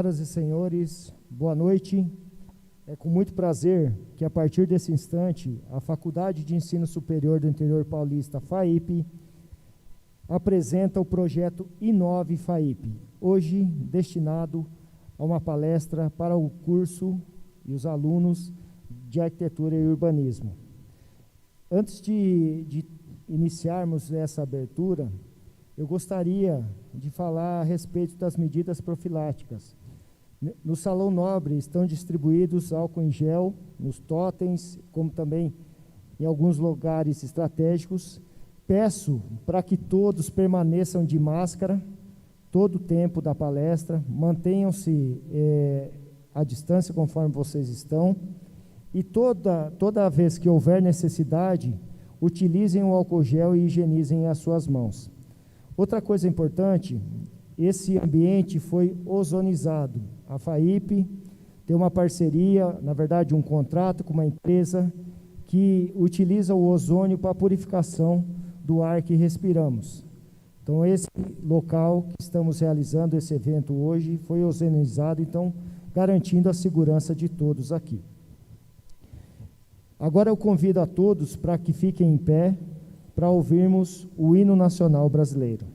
Senhoras e senhores, boa noite. É com muito prazer que, a partir desse instante, a Faculdade de Ensino Superior do Interior Paulista, FAIP, apresenta o projeto Inove FAIP, hoje destinado a uma palestra para o curso e os alunos de Arquitetura e Urbanismo. Antes de iniciarmos essa abertura, eu gostaria de falar a respeito das medidas profiláticas. No Salão Nobre estão distribuídos álcool em gel, nos totens, como também em alguns lugares estratégicos. Peço para que todos permaneçam de máscara todo o tempo da palestra, mantenham-se à distância conforme vocês estão, e toda vez que houver necessidade, utilizem o álcool gel e higienizem as suas mãos. Outra coisa importante, esse ambiente foi ozonizado. A FAIP tem uma parceria, na verdade um contrato com uma empresa que utiliza o ozônio para a purificação do ar que respiramos. Então esse local que estamos realizando esse evento hoje foi ozonizado, então garantindo a segurança de todos aqui. Agora eu convido a todos para que fiquem em pé para ouvirmos o hino nacional brasileiro.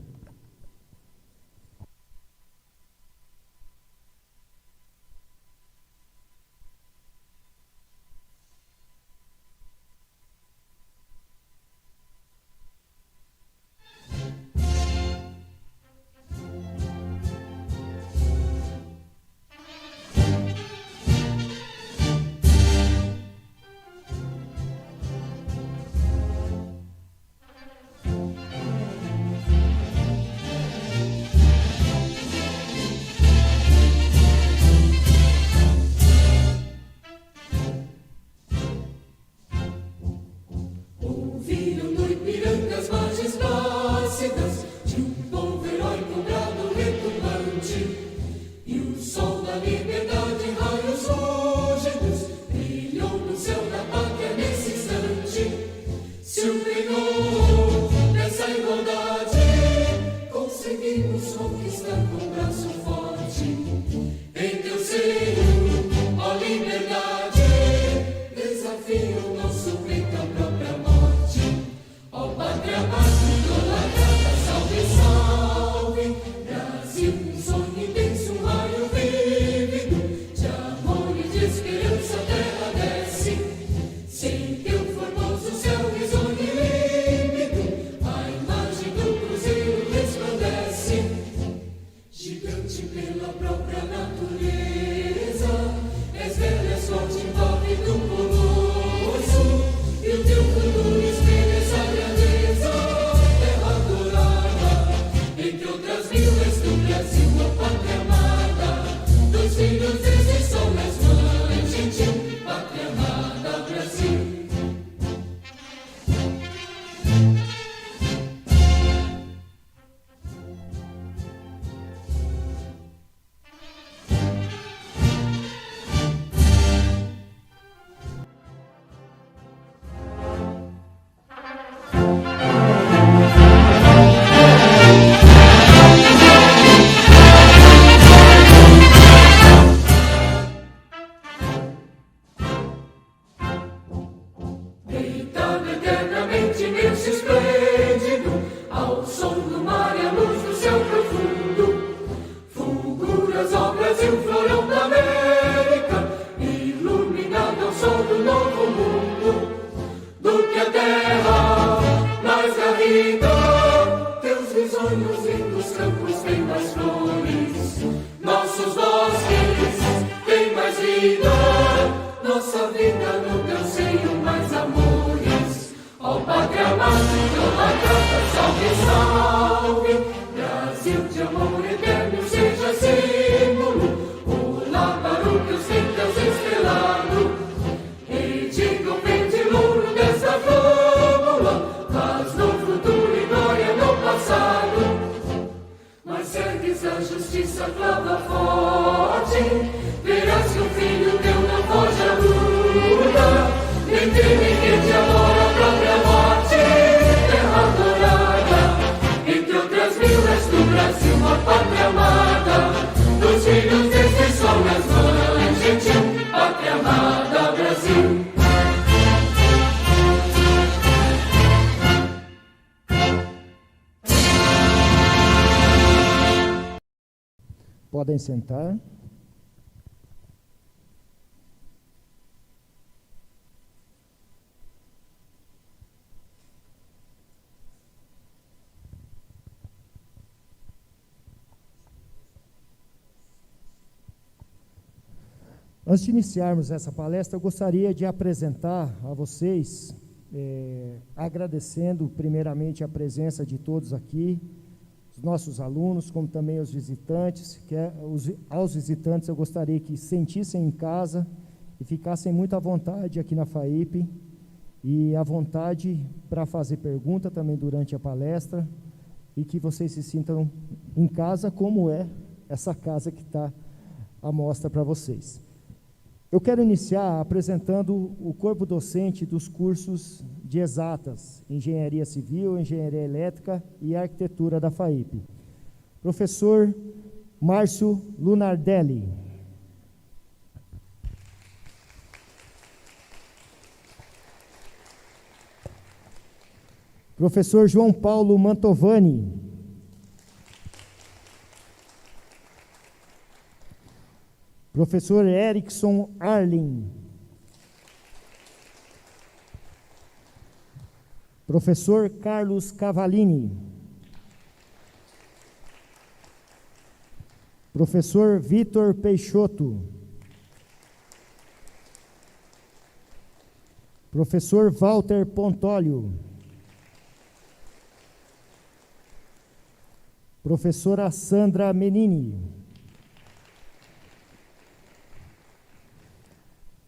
Entre Podem sentar. Antes de iniciarmos essa palestra, eu gostaria de apresentar a vocês, agradecendo primeiramente a presença de todos aqui, os nossos alunos, como também os visitantes. Aos visitantes eu gostaria que se sentissem em casa e ficassem muito à vontade aqui na FAIP, e à vontade para fazer pergunta também durante a palestra, e que vocês se sintam em casa, como é essa casa que está à mostra para vocês. Eu quero iniciar apresentando o corpo docente dos cursos de exatas, Engenharia Civil, Engenharia Elétrica e Arquitetura da FAIP. Professor Márcio Lunardelli. Professor João Paulo Mantovani. Professor Erickson Arlin. Professor Carlos Cavalini. Professor Vitor Peixoto. Professor Walter Pontólio. Professora Sandra Menini.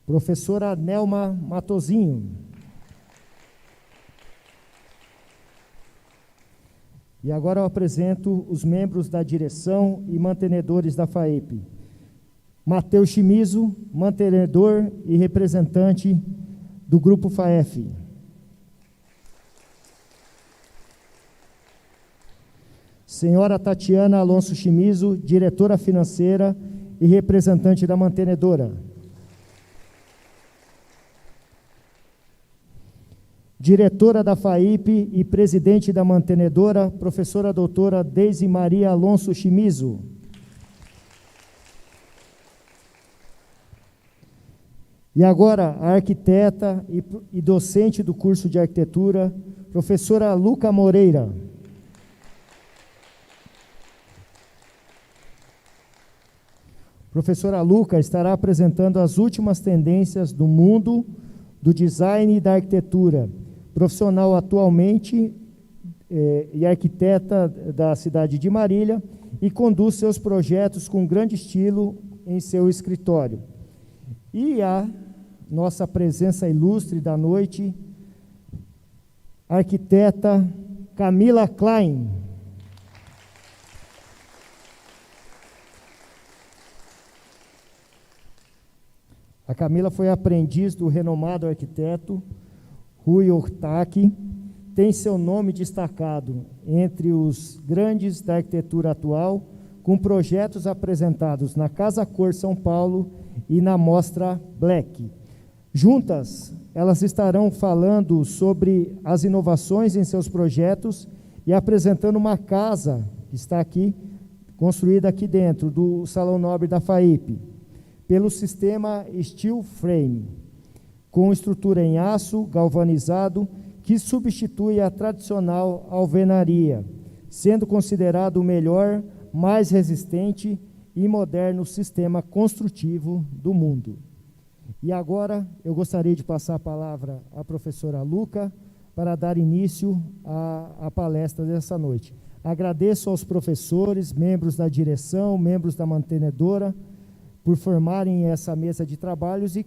Professora Nelma Matozinho. E agora eu apresento os membros da direção e mantenedores da FAIP. Matheus Chimizo, mantenedor e representante do Grupo FAEF. Senhora Tatiana Alonso Chimizo, diretora financeira e representante da mantenedora. Diretora da FAIP e presidente da mantenedora, professora doutora Deise Maria Alonso Chimizo. E agora, a arquiteta e docente do curso de arquitetura, professora Luca Moreira. Professora Luca estará apresentando as últimas tendências do mundo do design e da arquitetura. Profissional atualmente e arquiteta da cidade de Marília, e conduz seus projetos com grande estilo em seu escritório. E a nossa presença ilustre da noite, a arquiteta Camila Klein. A Camila foi aprendiz do renomado arquiteto Rui Ortac, tem seu nome destacado entre os grandes da arquitetura atual, com projetos apresentados na Casa Cor São Paulo e na Mostra Black. Juntas, elas estarão falando sobre as inovações em seus projetos e apresentando uma casa que está aqui, construída aqui dentro do Salão Nobre da FAIP, pelo sistema Steel Frame, com estrutura em aço galvanizado, que substitui a tradicional alvenaria, sendo considerado o melhor, mais resistente e moderno sistema construtivo do mundo. E agora eu gostaria de passar a palavra à professora Luca para dar início à palestra dessa noite. Agradeço aos professores, membros da direção, membros da mantenedora, por formarem essa mesa de trabalhos, e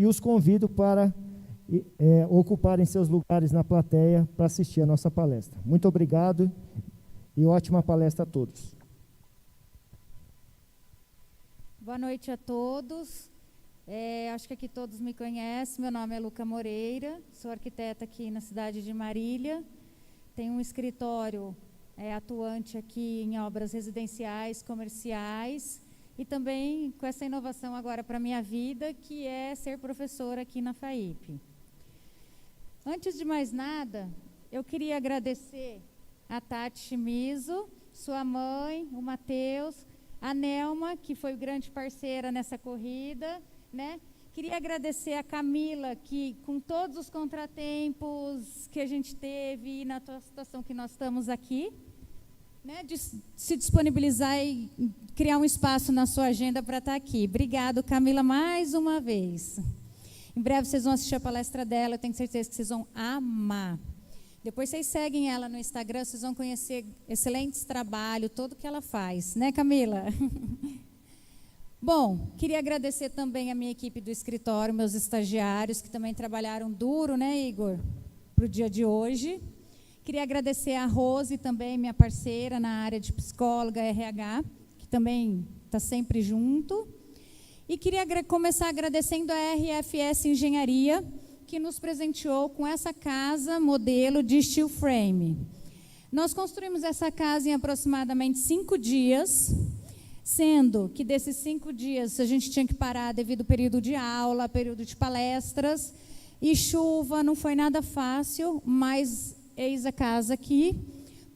os convido para ocuparem seus lugares na plateia para assistir a nossa palestra. Muito obrigado e ótima palestra a todos. Boa noite a todos. Acho que aqui todos me conhecem. Meu nome é Luca Moreira, sou arquiteta aqui na cidade de Marília. Tenho um escritório atuante aqui em obras residenciais, comerciais, e também com essa inovação agora para a minha vida, que é ser professora aqui na FAIP. Antes de mais nada, eu queria agradecer a Tati Chimizo, sua mãe, o Matheus, a Nelma, que foi grande parceira nessa corrida, né? Queria agradecer a Camila, que com todos os contratempos que a gente teve e na situação que nós estamos aqui, né, de se disponibilizar e criar um espaço na sua agenda para estar aqui. Obrigado, Camila, mais uma vez. Em breve vocês vão assistir a palestra dela, eu tenho certeza que vocês vão amar. Depois vocês seguem ela no Instagram, vocês vão conhecer excelentes trabalhos, tudo que ela faz. Né, Camila? Bom, queria agradecer também a minha equipe do escritório, meus estagiários, que também trabalharam duro, né, Igor, para o dia de hoje. Queria agradecer a Rose também, minha parceira na área de psicóloga, RH, que também está sempre junto. E queria começar agradecendo a RFS Engenharia, que nos presenteou com essa casa modelo de steel frame. Nós construímos essa casa em aproximadamente 5 dias, sendo que desses 5 dias a gente tinha que parar devido ao período de aula, período de palestras, e chuva, não foi nada fácil, mas eis a casa aqui,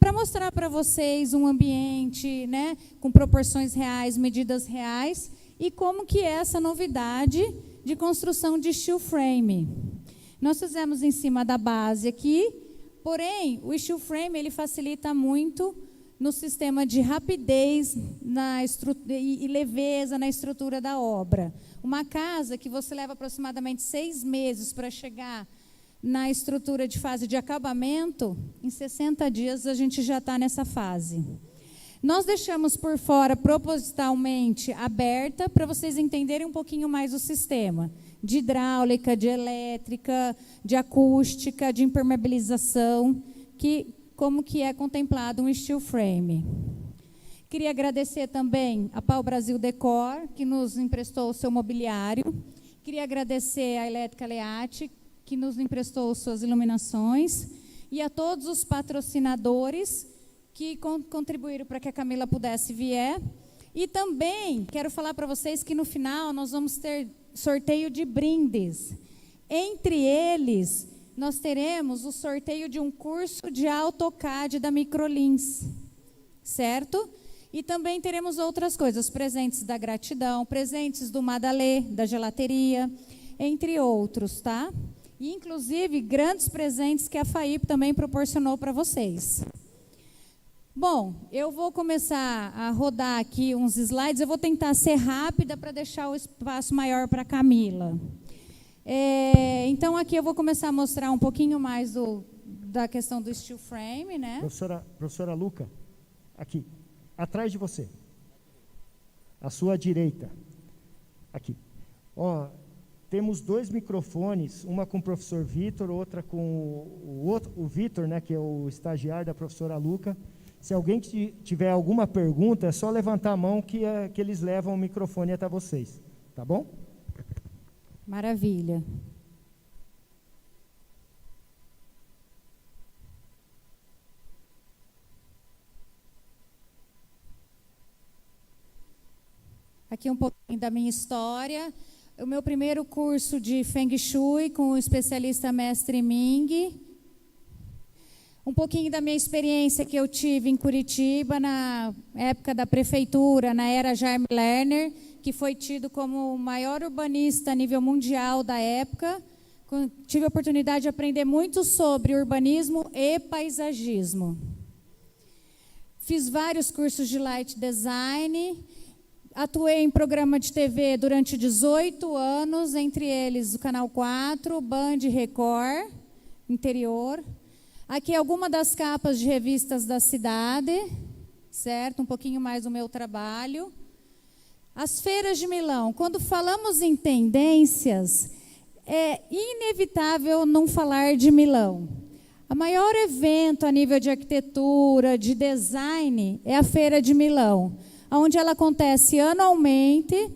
para mostrar para vocês um ambiente, né, com proporções reais, medidas reais, e como que é essa novidade de construção de steel frame. Nós fizemos em cima da base aqui, porém, o steel frame ele facilita muito no sistema de rapidez e leveza na estrutura da obra. Uma casa que você leva aproximadamente 6 meses para chegar na estrutura de fase de acabamento, em 60 dias a gente já está nessa fase. Nós deixamos por fora propositalmente aberta para vocês entenderem um pouquinho mais o sistema de hidráulica, de elétrica, de acústica, de impermeabilização, como que é contemplado um steel frame. Queria agradecer também a Pau Brasil Decor, que nos emprestou o seu mobiliário. Queria agradecer a Elétrica Leate, que nos emprestou suas iluminações, e a todos os patrocinadores que contribuíram para que a Camila pudesse vir. E também quero falar para vocês que no final nós vamos ter sorteio de brindes. Entre eles, nós teremos o sorteio de um curso de AutoCAD da Microlins, certo? E também teremos outras coisas, presentes da Gratidão, presentes do Madalê, da Gelateria, entre outros, tá? E, inclusive, grandes presentes que a FAIP também proporcionou para vocês. Bom, eu vou começar a rodar aqui uns slides, eu vou tentar ser rápida para deixar o espaço maior para a Camila. Então, aqui eu vou começar a mostrar um pouquinho mais da questão do steel frame, né? Professora Luca, aqui, atrás de você, à sua direita, aqui. Ó, temos 2 microfones, uma com o professor Vitor, outra com o Vitor, né, que é o estagiário da professora Luca. Se alguém tiver alguma pergunta, é só levantar a mão que eles levam o microfone até vocês, tá bom? Maravilha. Aqui um pouquinho da minha história. O meu primeiro curso de Feng Shui com o especialista mestre Ming. Um pouquinho da minha experiência que eu tive em Curitiba, na época da prefeitura, na era Jaime Lerner, que foi tido como o maior urbanista a nível mundial da época. Tive a oportunidade de aprender muito sobre urbanismo e paisagismo. Fiz vários cursos de light design, atuei em programa de TV durante 18 anos, entre eles o Canal 4, Band Record, interior. Aqui alguma das capas de revistas da cidade, certo? Um pouquinho mais do meu trabalho. As feiras de Milão. Quando falamos em tendências, é inevitável não falar de Milão. O maior evento a nível de arquitetura, de design, é a Feira de Milão, onde ela acontece anualmente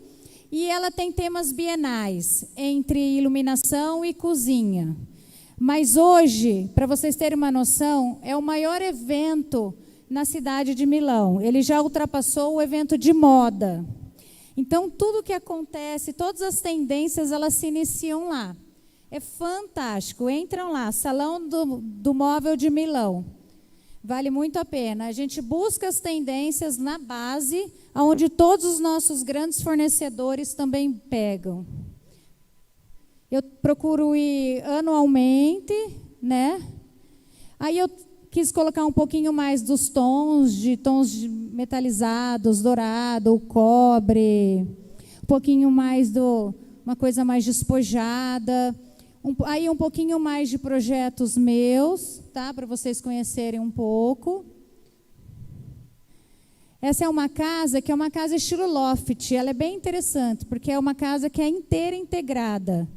e ela tem temas bienais, entre iluminação e cozinha. Mas hoje, para vocês terem uma noção, é o maior evento na cidade de Milão. Ele já ultrapassou o evento de moda. Então, tudo que acontece, todas as tendências, elas se iniciam lá. É fantástico. Entram lá, Salão do Móvel de Milão. Vale muito a pena. A gente busca as tendências na base, onde todos os nossos grandes fornecedores também pegam. Eu procuro ir anualmente, né? Aí eu quis colocar um pouquinho mais dos tons metalizados, dourado, cobre, um pouquinho mais uma coisa mais despojada, aí um pouquinho mais de projetos meus, tá? Para vocês conhecerem um pouco. Essa é uma casa que é uma casa estilo loft. Ela é bem interessante, porque é uma casa que é inteira integrada.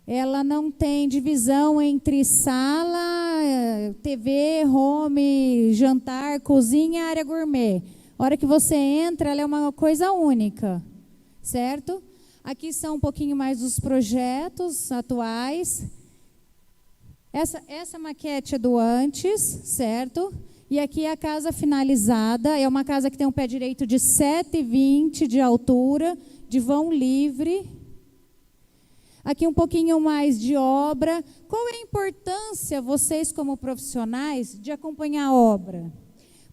Ela não tem divisão entre sala, TV, home, jantar, cozinha, área gourmet. A hora que você entra, ela é uma coisa única, certo? Aqui são um pouquinho mais dos projetos atuais. Essa maquete é do antes, certo? E aqui é a casa finalizada. É uma casa que tem um pé direito de 7,20 de altura, de vão livre. Aqui um pouquinho mais de obra. Qual é a importância, vocês como profissionais, de acompanhar a obra?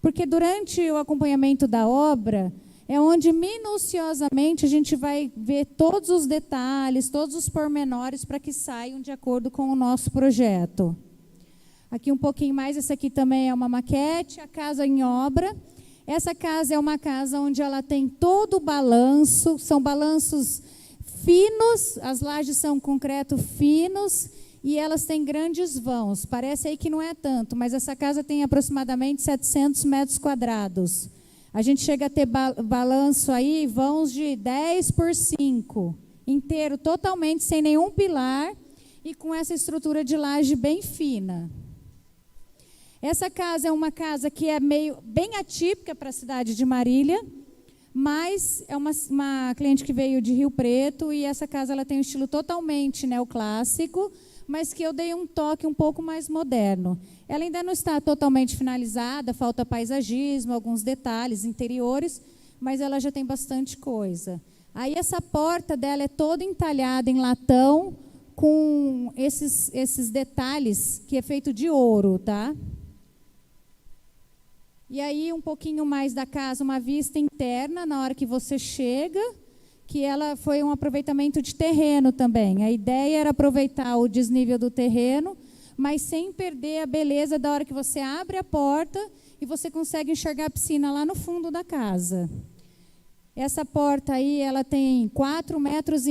Porque durante o acompanhamento da obra, é onde minuciosamente a gente vai ver todos os detalhes, todos os pormenores para que saiam de acordo com o nosso projeto. Aqui um pouquinho mais, essa aqui também é uma maquete, a casa em obra. Essa casa é uma casa onde ela tem todo o balanço, são balanços finos, as lajes são concreto finos e elas têm grandes vãos. Parece aí que não é tanto, mas essa casa tem aproximadamente 700 metros quadrados. A gente chega a ter balanço aí, vãos de 10 por 5, inteiro, totalmente sem nenhum pilar e com essa estrutura de laje bem fina. Essa casa é uma casa que é bem atípica para a cidade de Marília, mas é uma cliente que veio de Rio Preto e essa casa ela tem um estilo totalmente neoclássico, mas que eu dei um toque um pouco mais moderno. Ela ainda não está totalmente finalizada, falta paisagismo, alguns detalhes interiores, mas ela já tem bastante coisa. Aí essa porta dela é toda entalhada em latão, com esses detalhes que é feito de ouro, tá? E aí um pouquinho mais da casa, uma vista interna na hora que você chega, que ela foi um aproveitamento de terreno também. A ideia era aproveitar o desnível do terreno, mas sem perder a beleza da hora que você abre a porta e você consegue enxergar a piscina lá no fundo da casa. Essa porta aí, ela tem 4,5 metros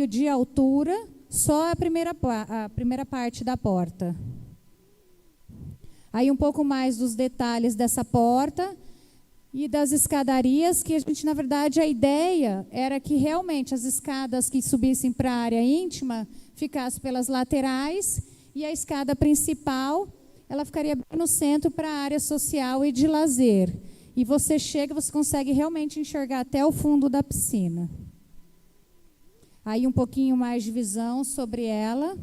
de altura, só a primeira parte da porta. Aí um pouco mais dos detalhes dessa porta e das escadarias, que a gente, na verdade, a ideia era que realmente as escadas que subissem para a área íntima ficassem pelas laterais e a escada principal, ela ficaria bem no centro para a área social e de lazer. E você chega, você consegue realmente enxergar até o fundo da piscina. Aí um pouquinho mais de visão sobre ela.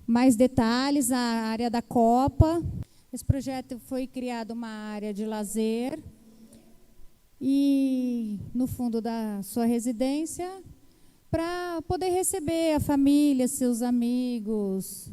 Mais detalhes, a área da copa. Esse projeto foi criado uma área de lazer. E no fundo da sua residência, para poder receber a família, seus amigos.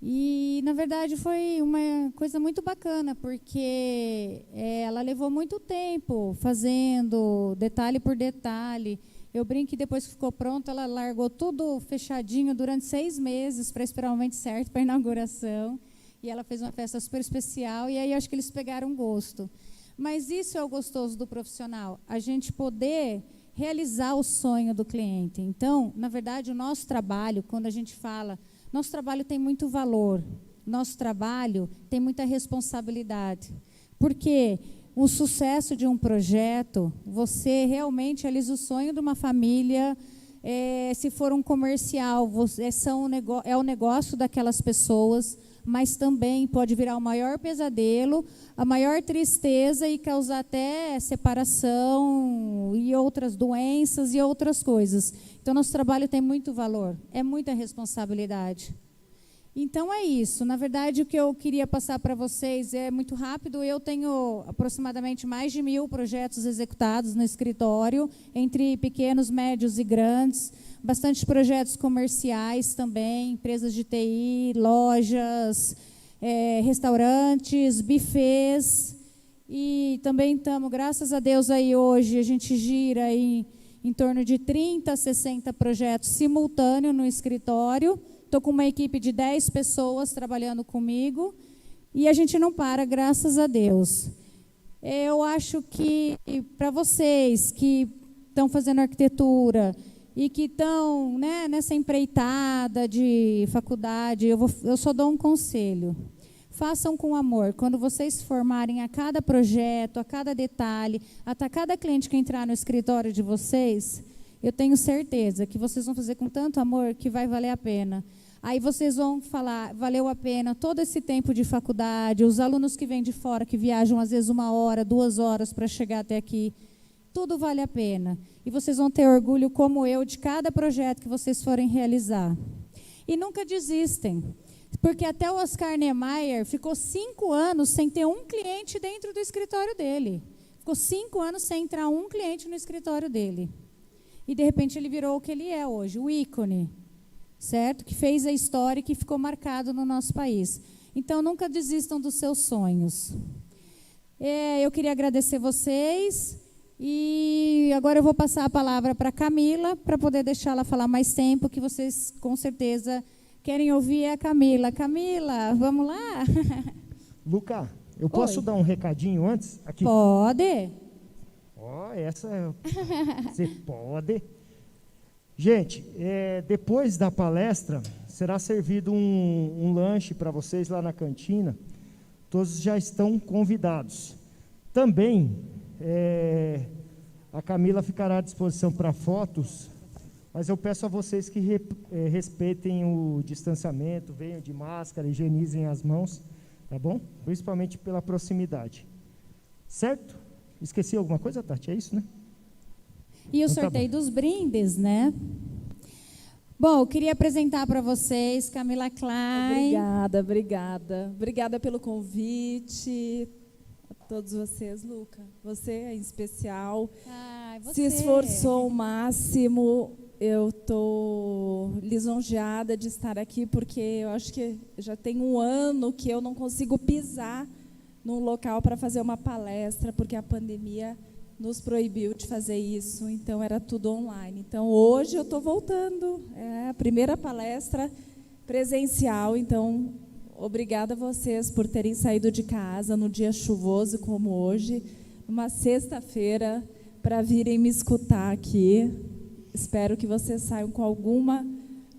E, na verdade, foi uma coisa muito bacana, porque ela levou muito tempo fazendo detalhe por detalhe. Eu brinco que depois que ficou pronto, ela largou tudo fechadinho durante 6 meses para esperar o momento certo para a inauguração. E ela fez uma festa super especial, e aí acho que eles pegaram gosto. Mas isso é o gostoso do profissional, a gente poder realizar o sonho do cliente. Então, na verdade, o nosso trabalho, quando a gente fala, nosso trabalho tem muito valor, nosso trabalho tem muita responsabilidade. Porque o sucesso de um projeto, você realmente realiza o sonho de uma família. Se for um comercial, é o negócio daquelas pessoas, mas também pode virar o maior pesadelo, a maior tristeza e causar até separação e outras doenças e outras coisas. Então, nosso trabalho tem muito valor, é muita responsabilidade. Então, é isso. Na verdade, o que eu queria passar para vocês é muito rápido. Eu tenho aproximadamente mais de 1.000 projetos executados no escritório, entre pequenos, médios e grandes. Bastante projetos comerciais também, empresas de TI, lojas, restaurantes, buffets, e também estamos, graças a Deus, aí hoje a gente gira aí em torno de 30 a 60 projetos simultâneos no escritório. Estou com uma equipe de 10 pessoas trabalhando comigo e a gente não para, graças a Deus. Eu acho que para vocês que estão fazendo arquitetura e que estão, né, nessa empreitada de faculdade, eu só dou um conselho. Façam com amor. Quando vocês formarem a cada projeto, a cada detalhe, até cada cliente que entrar no escritório de vocês, eu tenho certeza que vocês vão fazer com tanto amor que vai valer a pena. Aí vocês vão falar, valeu a pena todo esse tempo de faculdade, os alunos que vêm de fora, que viajam às vezes 1 hora, 2 horas para chegar até aqui, tudo vale a pena. E vocês vão ter orgulho, como eu, de cada projeto que vocês forem realizar. E nunca desistem. Porque até o Oscar Niemeyer ficou 5 anos sem ter um cliente dentro do escritório dele. Ficou 5 anos sem entrar um cliente no escritório dele. E, de repente, ele virou o que ele é hoje, o ícone, certo? Que fez a história e que ficou marcado no nosso país. Então, nunca desistam dos seus sonhos. Eu queria agradecer vocês. E agora eu vou passar a palavra para a Camila, para poder deixá-la falar mais tempo, que vocês, com certeza, querem ouvir a Camila. Camila, vamos lá? Luca, eu posso dar um recadinho antes? Aqui. Pode. Essa você pode. Gente, depois da palestra, será servido um lanche para vocês lá na cantina. Todos já estão convidados. Também, a Camila ficará à disposição para fotos, mas eu peço a vocês que respeitem o distanciamento, venham de máscara, higienizem as mãos, tá bom? Principalmente pela proximidade. Certo? Esqueci alguma coisa, Tati? É isso, né? E o sorteio dos brindes, né? Bom, eu queria apresentar para vocês Camila Klein. Obrigada. Obrigada pelo convite. A todos vocês, Luca. Você, em especial, se esforçou ao máximo. Eu estou lisonjeada de estar aqui, porque eu acho que já tem 1 ano que eu não consigo pisar num local para fazer uma palestra, porque a pandemia nos proibiu de fazer isso, então era tudo online. Então, hoje eu estou voltando, é a primeira palestra presencial, então, obrigada a vocês por terem saído de casa num dia chuvoso como hoje, uma sexta-feira, para virem me escutar aqui. Espero que vocês saiam com alguma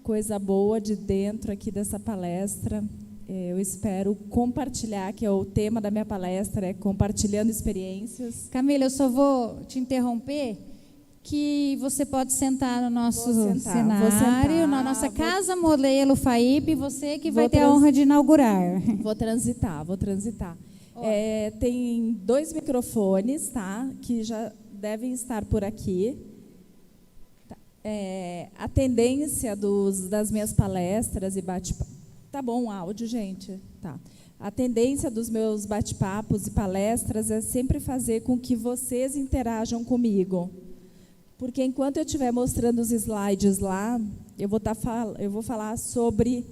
coisa boa de dentro aqui dessa palestra. Eu espero compartilhar, que é o tema da minha palestra, é compartilhando experiências. Camila, eu só vou te interromper, que você pode sentar no nosso cenário, na nossa Casa Modelo FAIP, você que vai ter a honra de inaugurar. Vou transitar. Tem 2 microfones, tá? Que já devem estar por aqui. A tendência das minhas palestras e bate-papos. Tá bom o áudio, gente? Tá. A tendência dos meus bate-papos e palestras é sempre fazer com que vocês interajam comigo. Porque enquanto eu estiver mostrando os slides lá, eu vou falar sobre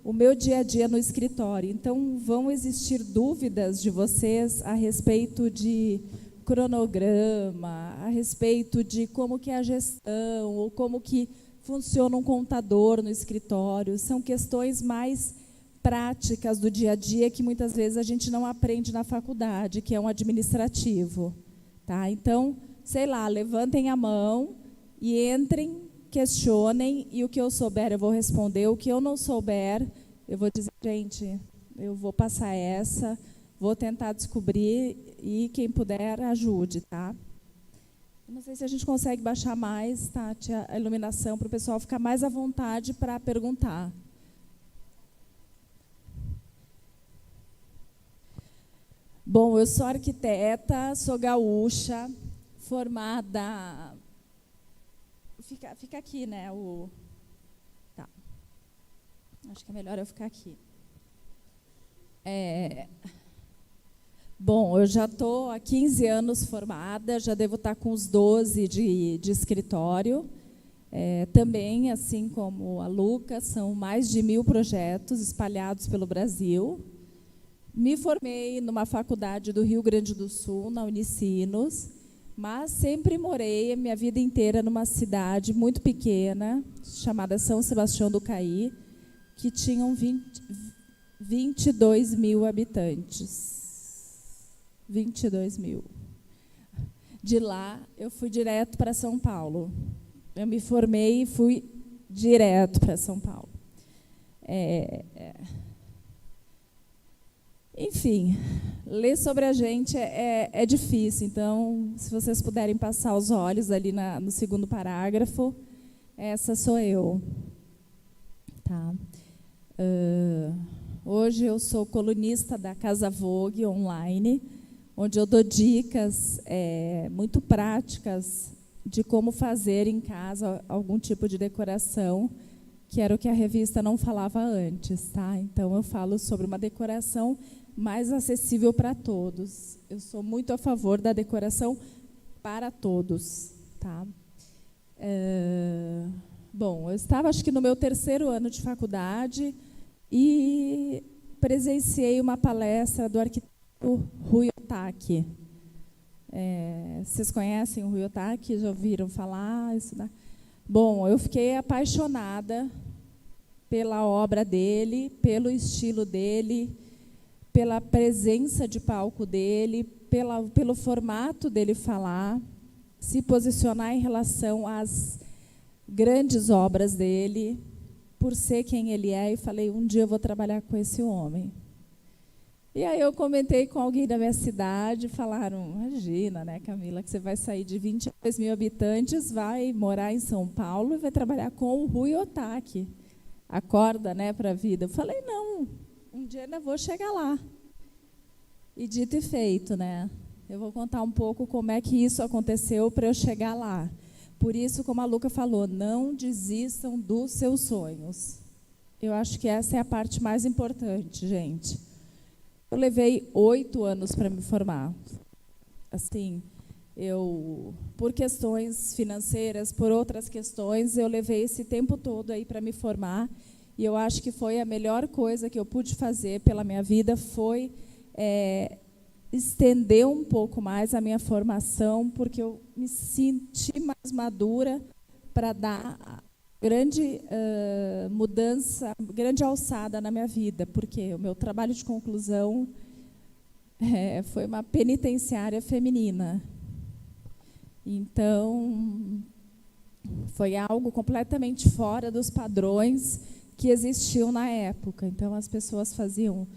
o meu dia a dia no escritório. Então, vão existir dúvidas de vocês a respeito de cronograma, a respeito de como que é a gestão, ou como que funciona um contador no escritório. São questões mais práticas do dia a dia que muitas vezes a gente não aprende na faculdade, que é um administrativo. Tá? Então, sei lá, levantem a mão e entrem, questionem, e o que eu souber eu vou responder, o que eu não souber eu vou dizer, gente, eu vou passar vou tentar descobrir, e quem puder ajude, tá? Não sei se a gente consegue baixar mais, Tati, a iluminação, para o pessoal ficar mais à vontade para perguntar. Bom, eu sou arquiteta, sou gaúcha, formada... Fica aqui, né? Tá. Acho que é melhor eu ficar aqui. Bom, eu já estou há 15 anos formada, já devo estar com uns 12 de escritório. Também, assim como a Luca, são mais de 1000 projetos espalhados pelo Brasil. Me formei numa faculdade do Rio Grande do Sul, na Unicinos, mas sempre morei a minha vida inteira numa cidade muito pequena, chamada São Sebastião do Caí, que tinham 22 mil habitantes. 22 mil. De lá, eu fui direto para São Paulo. Eu me formei e fui direto para São Paulo. Enfim, ler sobre a gente é difícil. Então, se vocês puderem passar os olhos ali no segundo parágrafo, essa sou eu. Tá. Hoje eu sou colunista da Casa Vogue online, onde eu dou dicas muito práticas de como fazer em casa algum tipo de decoração, que era o que a revista não falava antes. Tá? Então, eu falo sobre uma decoração mais acessível para todos. Eu sou muito a favor da decoração para todos. Tá? Bom, eu estava, acho que, no meu 3º ano de faculdade e presenciei uma palestra do arquiteto Rui Otaki. Vocês conhecem o Rui Otaki? Já ouviram falar? Bom, eu fiquei apaixonada pela obra dele, pelo estilo dele, pela presença de palco dele, pelo formato dele falar, se posicionar em relação às grandes obras dele, por ser quem ele é, e falei, um dia eu vou trabalhar com esse homem. E aí eu comentei com alguém da minha cidade, falaram, imagina, né, Camila, que você vai sair de 22 mil habitantes, vai morar em São Paulo e vai trabalhar com o Rui Otaki. Acorda, né, para a vida. Eu falei, não, um dia ainda vou chegar lá. E dito e feito, né? Eu vou contar um pouco como é que isso aconteceu para eu chegar lá. Por isso, como a Luca falou, não desistam dos seus sonhos. Eu acho que essa é a parte mais importante, gente. Eu levei 8 anos para me formar. Assim, por questões financeiras, por outras questões, eu levei esse tempo todo aí para me formar. E eu acho que foi a melhor coisa que eu pude fazer pela minha vida, foi estender um pouco mais a minha formação, porque eu me senti mais madura para dar grande mudança, grande alçada na minha vida, porque o meu trabalho de conclusão foi uma penitenciária feminina. Então, foi algo completamente fora dos padrões que existiam na época. Então, as pessoas faziam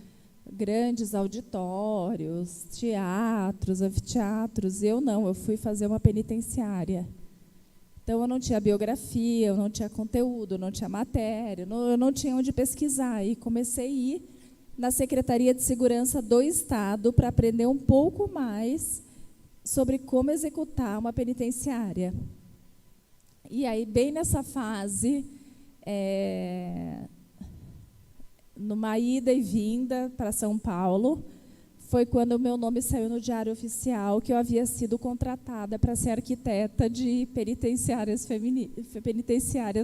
grandes auditórios, teatros, anfiteatros. Eu não, eu fui fazer uma penitenciária. Então, eu não tinha biografia, eu não tinha conteúdo, eu não tinha matéria, eu não tinha onde pesquisar. E comecei a ir na Secretaria de Segurança do Estado para aprender um pouco mais sobre como executar uma penitenciária. E aí, bem nessa fase, numa ida e vinda para São Paulo, foi quando o meu nome saiu no Diário Oficial, que eu havia sido contratada para ser arquiteta de penitenciárias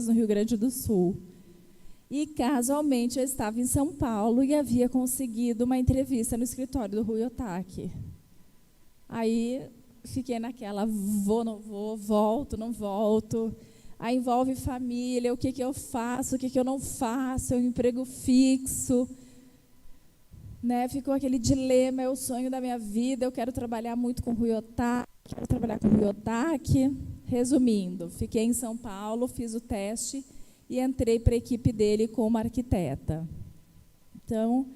no Rio Grande do Sul. E, casualmente, eu estava em São Paulo e havia conseguido uma entrevista no escritório do Rui Otaki. Aí, fiquei naquela, vou, não vou, volto, não volto. Aí envolve família, o que eu faço, o que eu não faço, é um emprego fixo. Né? Ficou aquele dilema, é o sonho da minha vida, eu quero trabalhar muito com o Rui Otaki, quero trabalhar com o Rui Otaki. Resumindo, fiquei em São Paulo, fiz o teste e entrei para a equipe dele como arquiteta. Então,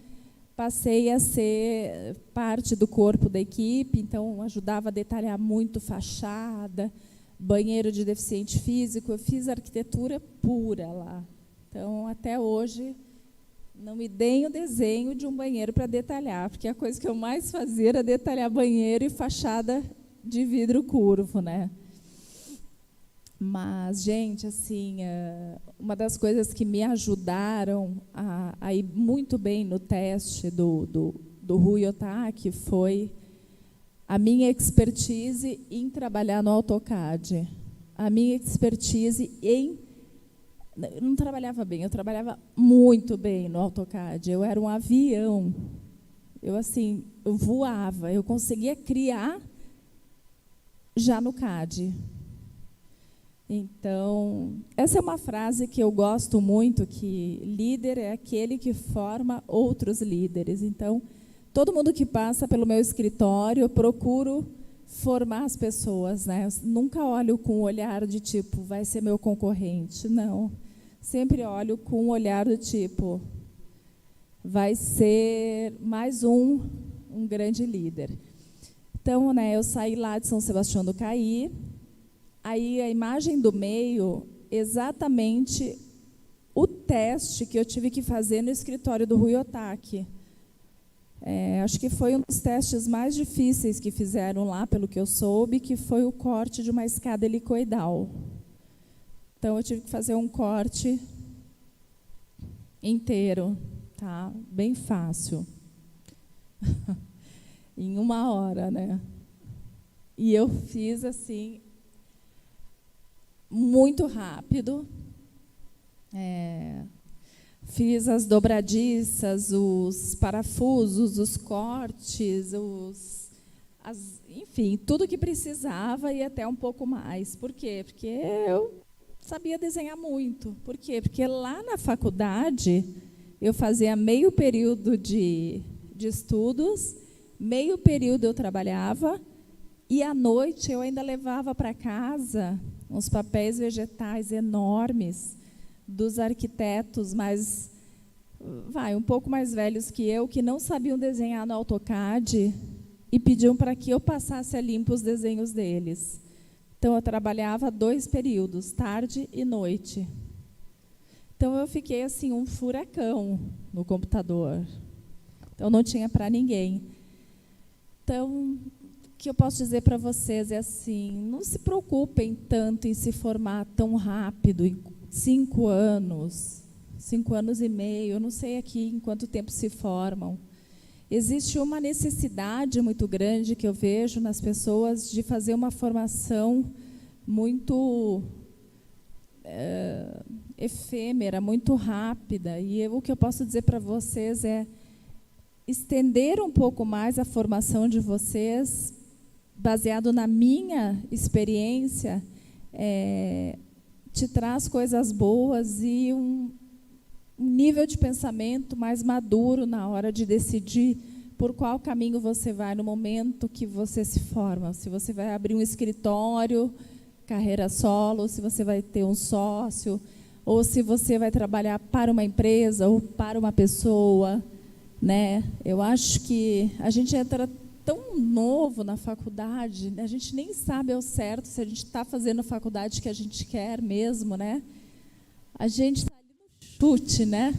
passei a ser parte do corpo da equipe, então ajudava a detalhar muito fachada, banheiro de deficiente físico. Eu fiz arquitetura pura lá. Então, até hoje, não me deem o desenho de um banheiro para detalhar, porque a coisa que eu mais fazia era detalhar banheiro e fachada de vidro curvo, né? Mas, gente, assim, uma das coisas que me ajudaram a ir muito bem no teste do Rui Otaki foi a minha expertise em trabalhar no AutoCAD. A minha expertise em... Eu não trabalhava bem, eu trabalhava muito bem no AutoCAD. Eu era um avião Eu voava, eu conseguia criar já no CAD. Então, essa é uma frase que eu gosto muito, que líder é aquele que forma outros líderes. Então, todo mundo que passa pelo meu escritório, eu procuro formar as pessoas, né? Eu nunca olho com o olhar de tipo, vai ser meu concorrente. Não. Sempre olho com o olhar do tipo, vai ser mais um grande líder. Então, né, eu saí lá de São Sebastião do Caí. Aí a imagem do meio, exatamente o teste que eu tive que fazer no escritório do Rui Otaki. Acho que foi um dos testes mais difíceis que fizeram lá, pelo que eu soube, que foi o corte de uma escada helicoidal. Então, eu tive que fazer um corte inteiro, tá? Bem fácil. Em 1 hora, né? E eu fiz assim, muito rápido. Fiz as dobradiças, os parafusos, os cortes, enfim, tudo que precisava e até um pouco mais. Por quê? Porque eu sabia desenhar muito. Por quê? Porque lá na faculdade eu fazia meio período de estudos, meio período eu trabalhava e à noite eu ainda levava para casa uns papéis vegetais enormes dos arquitetos um pouco mais velhos que eu, que não sabiam desenhar no AutoCAD e pediam para que eu passasse a limpo os desenhos deles. Então, eu trabalhava 2 períodos, tarde e noite. Então, eu fiquei assim, um furacão no computador. Então, não tinha para ninguém. Então, o que eu posso dizer para vocês é assim, não se preocupem tanto em se formar tão rápido, em 5 anos, 5 anos e meio, eu não sei aqui em quanto tempo se formam. Existe uma necessidade muito grande que eu vejo nas pessoas de fazer uma formação muito efêmera, muito rápida. E o que eu posso dizer para vocês é estender um pouco mais a formação de vocês, baseado na minha experiência, te traz coisas boas e um nível de pensamento mais maduro na hora de decidir por qual caminho você vai no momento que você se forma. Se você vai abrir um escritório, carreira solo, se você vai ter um sócio, ou se você vai trabalhar para uma empresa ou para uma pessoa, né? Eu acho que a gente entra tão novo na faculdade, a gente nem sabe ao certo se a gente está fazendo a faculdade que a gente quer mesmo, né? A gente está ali no chute, né?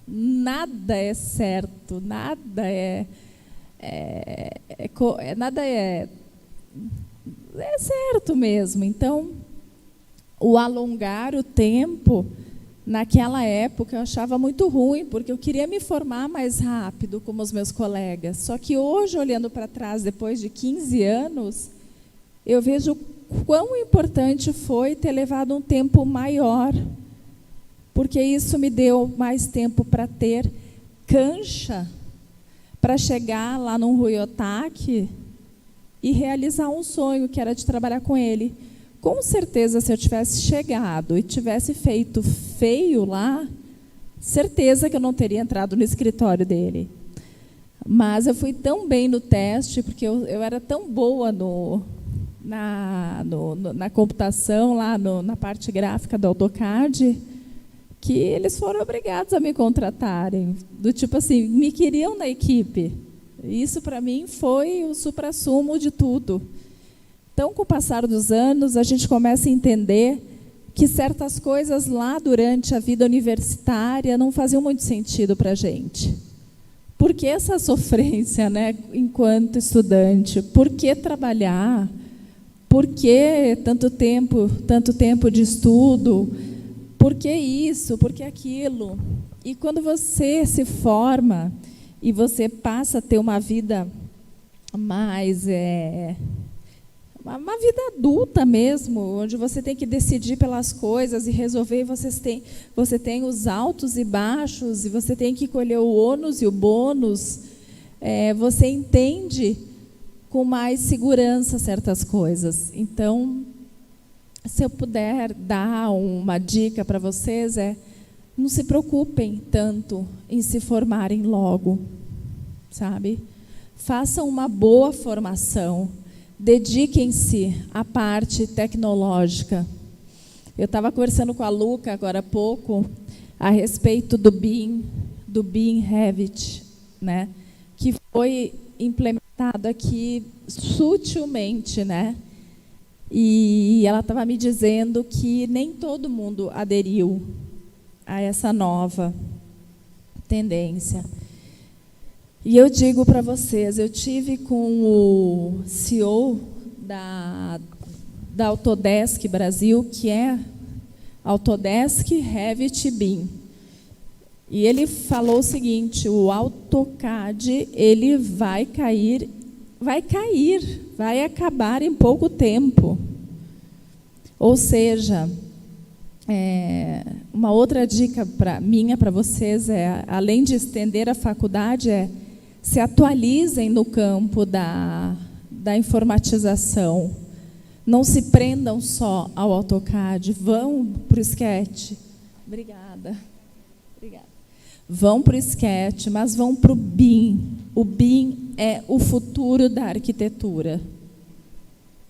Nada é certo, nada é certo mesmo. Então, o alongar o tempo, naquela época, eu achava muito ruim, porque eu queria me formar mais rápido, como os meus colegas. Só que hoje, olhando para trás, depois de 15 anos, eu vejo quão importante foi ter levado um tempo maior, porque isso me deu mais tempo para ter cancha, para chegar lá no Rui Otaki e realizar um sonho, que era de trabalhar com ele. Com certeza, se eu tivesse chegado e tivesse feito feio lá, certeza que eu não teria entrado no escritório dele. Mas eu fui tão bem no teste, porque eu era tão boa na computação, lá na parte gráfica do AutoCAD, que eles foram obrigados a me contratarem. Do tipo assim, me queriam na equipe. Isso, para mim, foi o suprassumo de tudo. Então, com o passar dos anos, a gente começa a entender que certas coisas lá durante a vida universitária não faziam muito sentido para a gente. Por que essa sofrência, né, enquanto estudante? Por que trabalhar? Por que tanto tempo de estudo? Por que isso? Por que aquilo? E quando você se forma e você passa a ter uma vida mais... uma vida adulta mesmo, onde você tem que decidir pelas coisas e resolver, e você tem os altos e baixos, e você tem que colher o ônus e o bônus. você entende com mais segurança certas coisas. Então, se eu puder dar uma dica para vocês, não se preocupem tanto em se formarem logo, sabe? Façam uma boa formação, dediquem-se à parte tecnológica. Eu estava conversando com a Luca agora há pouco a respeito do BIM Revit, né? Que foi implementado aqui sutilmente, né? E ela estava me dizendo que nem todo mundo aderiu a essa nova tendência. E eu digo para vocês, eu tive com o CEO da Autodesk Brasil, que é Autodesk Revit BIM. E ele falou o seguinte: o AutoCAD ele vai acabar em pouco tempo. Ou seja, uma outra dica minha para vocês além de estender a faculdade, se atualizem no campo da informatização. Não se prendam só ao AutoCAD, vão para o Sketch. Obrigada. Vão para o Sketch, mas vão para o BIM. O BIM é o futuro da arquitetura.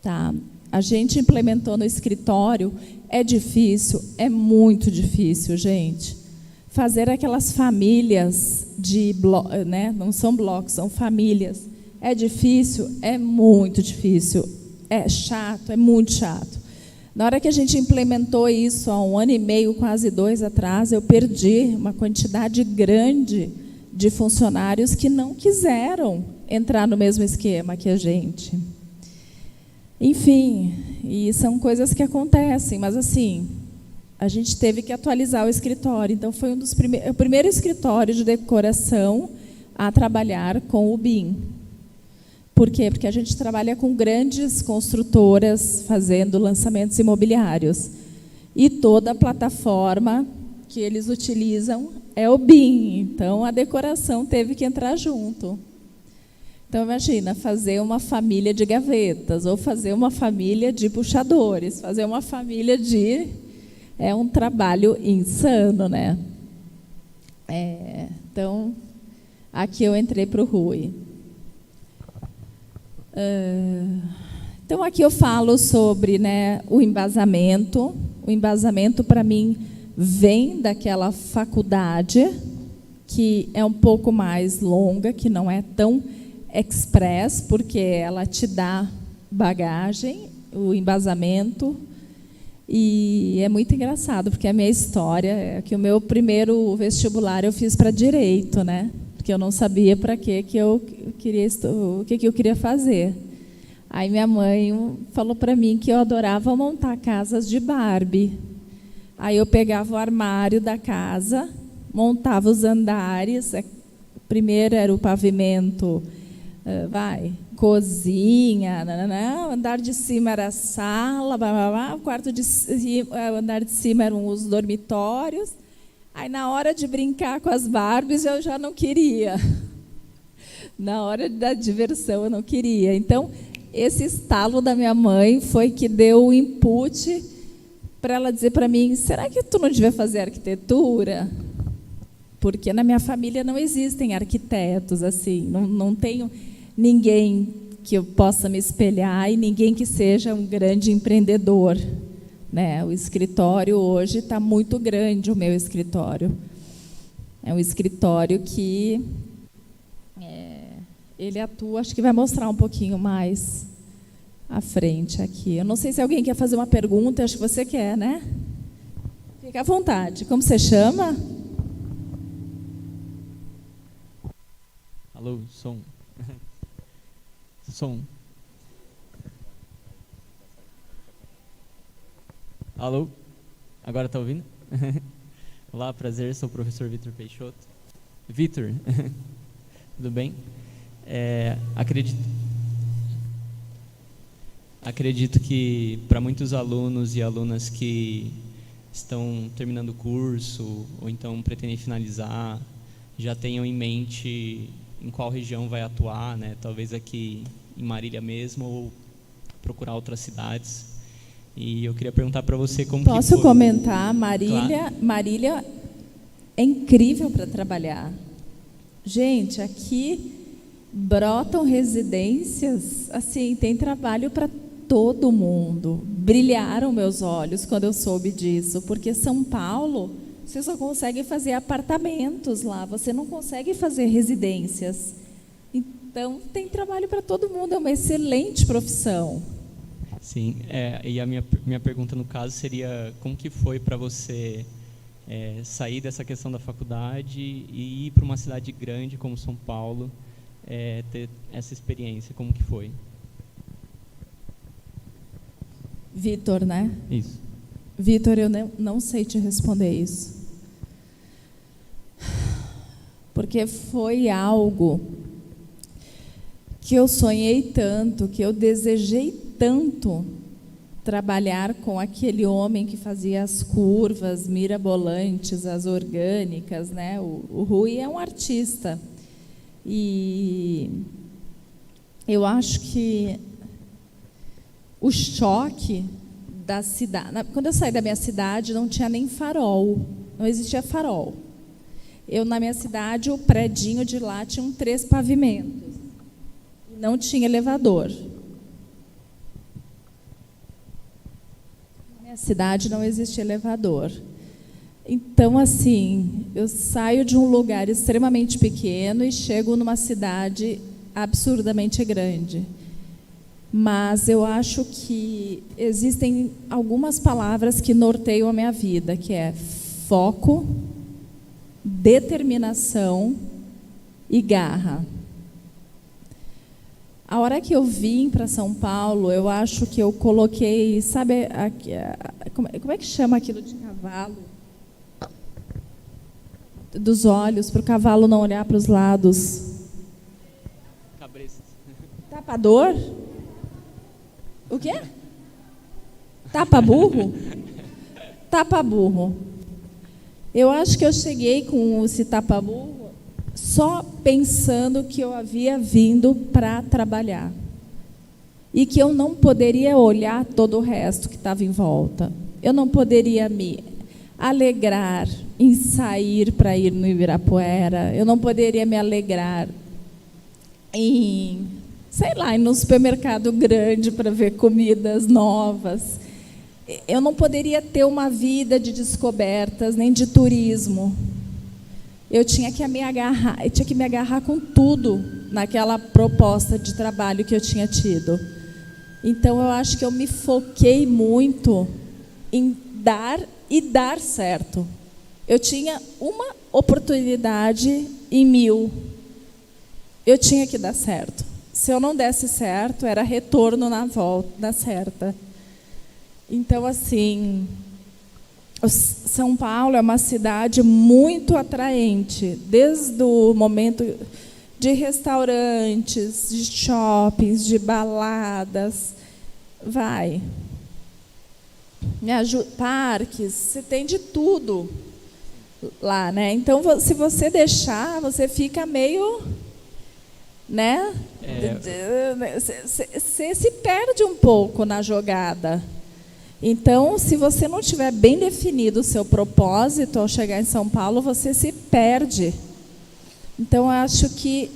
Tá? A gente implementou no escritório, é difícil, é muito difícil, gente. Fazer aquelas famílias né? Não são blocos, são famílias. É difícil, é muito difícil. É chato, é muito chato. Na hora que a gente implementou isso, há 1 ano e meio, quase 2 atrás, eu perdi uma quantidade grande de funcionários que não quiseram entrar no mesmo esquema que a gente. Enfim, e são coisas que acontecem, mas assim, a gente teve que atualizar o escritório. Então, foi o primeiro escritório de decoração a trabalhar com o BIM. Por quê? Porque a gente trabalha com grandes construtoras fazendo lançamentos imobiliários. E toda a plataforma que eles utilizam é o BIM. Então, a decoração teve que entrar junto. Então, imagina, fazer uma família de gavetas, ou fazer uma família de puxadores, fazer uma família de... É um trabalho insano, né? Então, aqui eu entrei para o Rui. Então, aqui eu falo sobre, né, o embasamento. O embasamento, para mim, vem daquela faculdade, que é um pouco mais longa, que não é tão express, porque ela te dá bagagem, o embasamento. E é muito engraçado, porque a minha história é que o meu primeiro vestibular eu fiz para direito, né? Porque eu não sabia para que eu queria, o que eu queria fazer. Aí minha mãe falou para mim que eu adorava montar casas de Barbie. Aí eu pegava o armário da casa, montava os andares. Primeiro era o pavimento, cozinha, o andar de cima era a sala, o andar de cima eram os dormitórios. Aí, na hora de brincar com as Barbies, eu já não queria. Na hora da diversão, eu não queria. Então, esse estalo da minha mãe foi que deu o input para ela dizer para mim: será que tu não devia fazer arquitetura? Porque na minha família não existem arquitetos, assim, não tenho ninguém que eu possa me espelhar e ninguém que seja um grande empreendedor. Né? O escritório hoje está muito grande, o meu escritório. É um escritório que ele atua, acho que vai mostrar um pouquinho mais à frente aqui. Eu não sei se alguém quer fazer uma pergunta, acho que você quer, né? Fica à vontade. Como você chama? Alô, som. Som. Alô? Agora está ouvindo? Olá, prazer, sou o professor Vitor Peixoto. Vitor, tudo bem? Acredito que para muitos alunos e alunas que estão terminando o curso ou então pretendem finalizar, já tenham em mente em qual região vai atuar, né? Talvez aqui em Marília mesmo ou procurar outras cidades. E eu queria perguntar para você como Posso que foi. comentar? Marília, Claro. Marília é incrível para trabalhar. Gente, aqui brotam residências, assim, tem trabalho para todo mundo. Brilharam meus olhos quando eu soube disso, porque São Paulo, você só consegue fazer apartamentos lá, você não consegue fazer residências. Então, tem trabalho para todo mundo, é uma excelente profissão. Sim, e a minha pergunta no caso seria como que foi para você sair dessa questão da faculdade e ir para uma cidade grande como São Paulo, ter essa experiência, como que foi? Vitor, né? Isso. Vitor, eu não sei te responder isso. Porque foi algo que eu sonhei tanto, que eu desejei tanto trabalhar com aquele homem que fazia as curvas mirabolantes, as orgânicas, né? O Rui é um artista. E eu acho que o choque da cidade... Quando eu saí da minha cidade, não tinha nem farol. Não existia farol. Na minha cidade, o predinho de lá tinha 3 pavimentos. E não tinha elevador. Na minha cidade não existia elevador. Então, assim, eu saio de um lugar extremamente pequeno e chego numa cidade absurdamente grande. Mas eu acho que existem algumas palavras que norteiam a minha vida, que é foco, determinação e garra. A hora que eu vim para São Paulo, eu acho que eu coloquei, sabe, como é que chama aquilo de cavalo? Dos olhos, para o cavalo não olhar para os lados. Cabresto. Tapador? O quê? Tapa-burro? Tapa-burro. Eu acho que eu cheguei com esse tapa-burro só pensando que eu havia vindo para trabalhar. E que eu não poderia olhar todo o resto que estava em volta. Eu não poderia me alegrar em sair para ir no Ibirapuera. Eu não poderia me alegrar em, sei lá, ir num supermercado grande para ver comidas novas. Eu não poderia ter uma vida de descobertas, nem de turismo. Eu tinha que me agarrar com tudo naquela proposta de trabalho que eu tinha tido. Então, eu acho que eu me foquei muito em dar certo. Eu tinha uma oportunidade em 1000. Eu tinha que dar certo. Se eu não desse certo, era retorno na volta, na certa. Então, assim, São Paulo é uma cidade muito atraente, desde o momento de restaurantes, de shoppings, de baladas, parques, você tem de tudo lá, né? Então, se você deixar, você fica meio, né? Você se perde um pouco na jogada. Então, se você não tiver bem definido o seu propósito ao chegar em São Paulo, você se perde. Então, eu acho que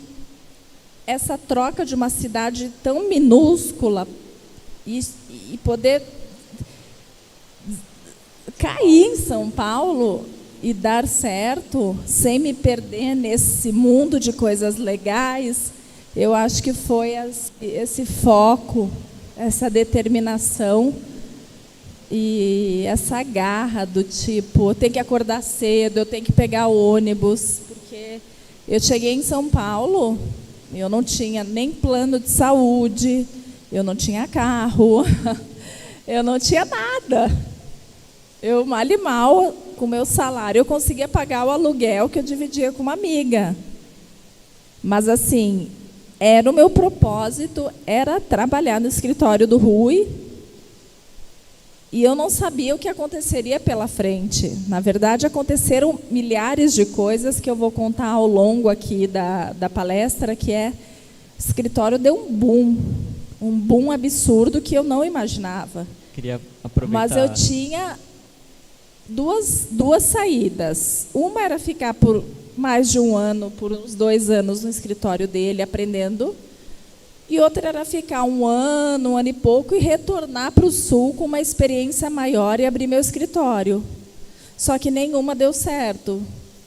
essa troca de uma cidade tão minúscula e poder cair em São Paulo e dar certo, sem me perder nesse mundo de coisas legais, eu acho que foi esse foco, essa determinação e essa garra do tipo, eu tenho que acordar cedo, eu tenho que pegar ônibus, porque eu cheguei em São Paulo, eu não tinha nem plano de saúde, eu não tinha carro, eu não tinha nada. Eu, mal e mal, com o meu salário, eu conseguia pagar o aluguel que eu dividia com uma amiga. Mas, assim, era o meu propósito, era trabalhar no escritório do Rui E eu não sabia o que aconteceria pela frente. Na verdade, aconteceram milhares de coisas que eu vou contar ao longo aqui da palestra, que o escritório deu um boom absurdo que eu não imaginava. Queria aproveitar. Mas eu tinha duas saídas. Uma era ficar por mais de um ano, por uns 2 anos no escritório dele, aprendendo. E outra era ficar um ano e pouco e retornar para o Sul com uma experiência maior e abrir meu escritório. Só que nenhuma deu certo,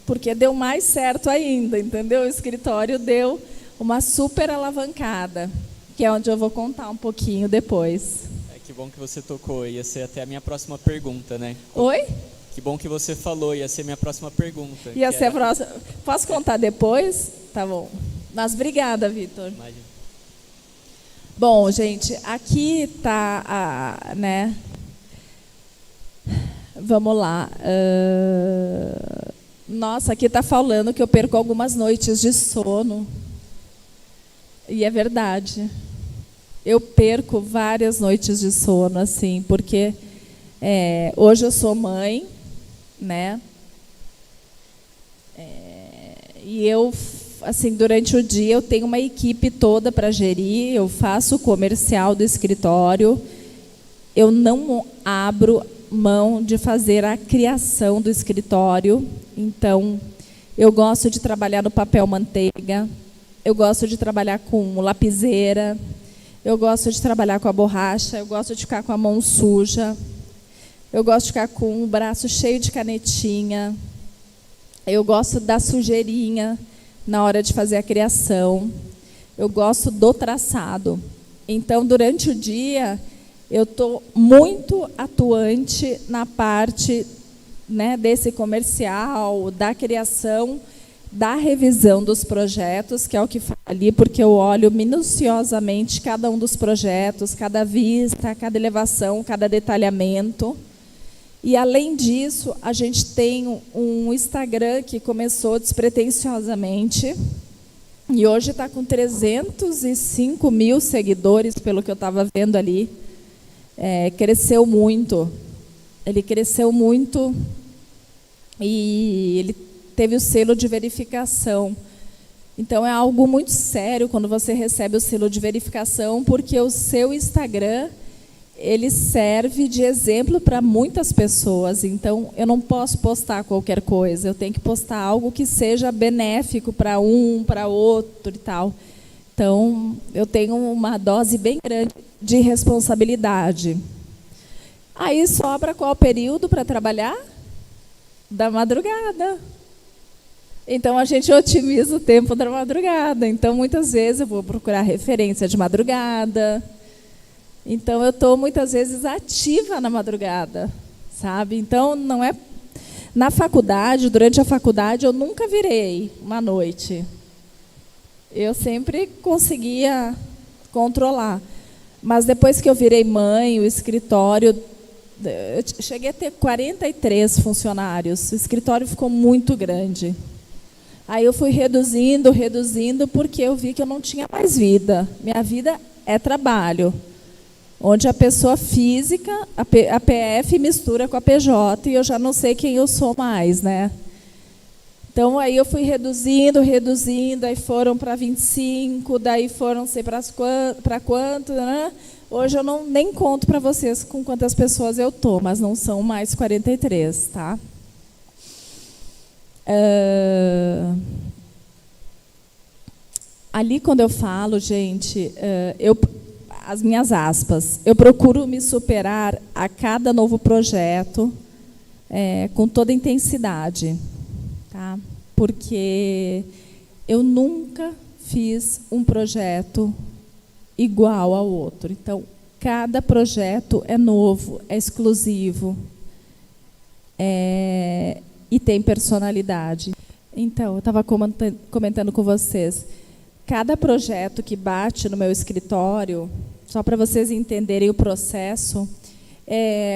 porque deu mais certo ainda, entendeu? O escritório deu uma super alavancada, que é onde eu vou contar um pouquinho depois. Que bom que você tocou, ia ser até a minha próxima pergunta, né? Oi? Que bom que você falou, ia ser minha próxima pergunta. Ia ser a próxima. Posso contar depois? Tá bom. Mas obrigada, Vitor. Imagina. Bom, gente, aqui está né? Vamos lá. Nossa, aqui está falando que eu perco algumas noites de sono. E é verdade. Eu perco várias noites de sono, assim, porque hoje eu sou mãe, né? E eu, assim, durante o dia eu tenho uma equipe toda para gerir, eu faço o comercial do escritório, eu não abro mão de fazer a criação do escritório. Então, eu gosto de trabalhar no papel manteiga, eu gosto de trabalhar com lapiseira, eu gosto de trabalhar com a borracha, eu gosto de ficar com a mão suja, eu gosto de ficar com o braço cheio de canetinha, eu gosto da sujeirinha na hora de fazer a criação, eu gosto do traçado. Então, durante o dia, eu estou muito atuante na parte, né, desse comercial, da criação, da revisão dos projetos, que é o que falo ali, porque eu olho minuciosamente cada um dos projetos, cada vista, cada elevação, cada detalhamento. E, além disso, a gente tem um Instagram que começou despretensiosamente, e hoje está com 305 mil seguidores, pelo que eu estava vendo ali. Cresceu muito. Ele cresceu muito e ele teve o selo de verificação. Então, é algo muito sério quando você recebe o selo de verificação, porque o seu Instagram, ele serve de exemplo para muitas pessoas. Então, eu não posso postar qualquer coisa, eu tenho que postar algo que seja benéfico para um, para outro e tal. Então, eu tenho uma dose bem grande de responsabilidade. Aí sobra qual período para trabalhar? Da madrugada. Então, a gente otimiza o tempo da madrugada. Então, muitas vezes eu vou procurar referência de madrugada. Então, eu estou muitas vezes ativa na madrugada, sabe? Então, não é... Na faculdade, durante a faculdade, eu nunca virei uma noite. Eu sempre conseguia controlar. Mas depois que eu virei mãe, o escritório... Eu cheguei a ter 43 funcionários. O escritório ficou muito grande. Aí eu fui reduzindo, porque eu vi que eu não tinha mais vida. Minha vida é trabalho, onde a pessoa física, a PF, mistura com a PJ, e eu já não sei quem eu sou mais, né? Então, aí eu fui reduzindo, aí foram para 25, daí foram, não sei para quanto, né? Hoje eu nem conto para vocês com quantas pessoas eu estou, mas não são mais 43, tá? Ali, quando eu falo, gente, as minhas aspas, eu procuro me superar a cada novo projeto com toda intensidade, tá? Porque eu nunca fiz um projeto igual ao outro. Então, cada projeto é novo, é exclusivo, e tem personalidade. Então, eu estava comentando com vocês, cada projeto que bate no meu escritório, só para vocês entenderem o processo,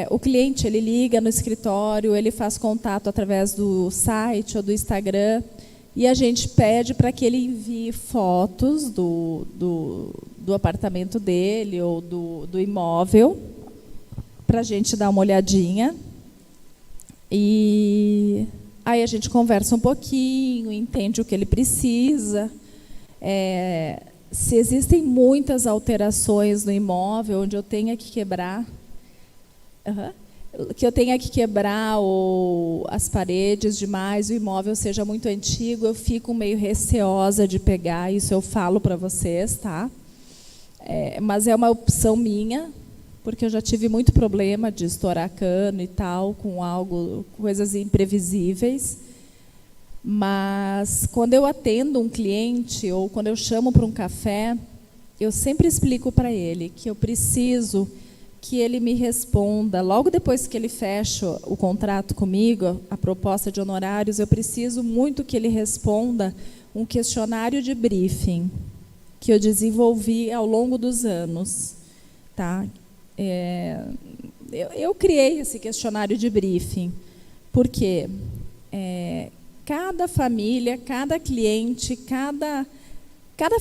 o cliente ele liga no escritório, ele faz contato através do site ou do Instagram, e a gente pede para que ele envie fotos do apartamento dele ou do imóvel, para a gente dar uma olhadinha. E aí a gente conversa um pouquinho, entende o que ele precisa. Se existem muitas alterações no imóvel, onde eu tenha que quebrar, as paredes demais, o imóvel seja muito antigo, eu fico meio receosa de pegar, isso eu falo para vocês, tá? Mas é uma opção minha, porque eu já tive muito problema de estourar cano e tal, coisas imprevisíveis. Mas quando eu atendo um cliente ou quando eu chamo para um café, eu sempre explico para ele que eu preciso que ele me responda, logo depois que ele fecha o contrato comigo, a proposta de honorários, eu preciso muito que ele responda um questionário de briefing que eu desenvolvi ao longo dos anos, tá? Eu criei esse questionário de briefing, porque cada família, cada cliente, cada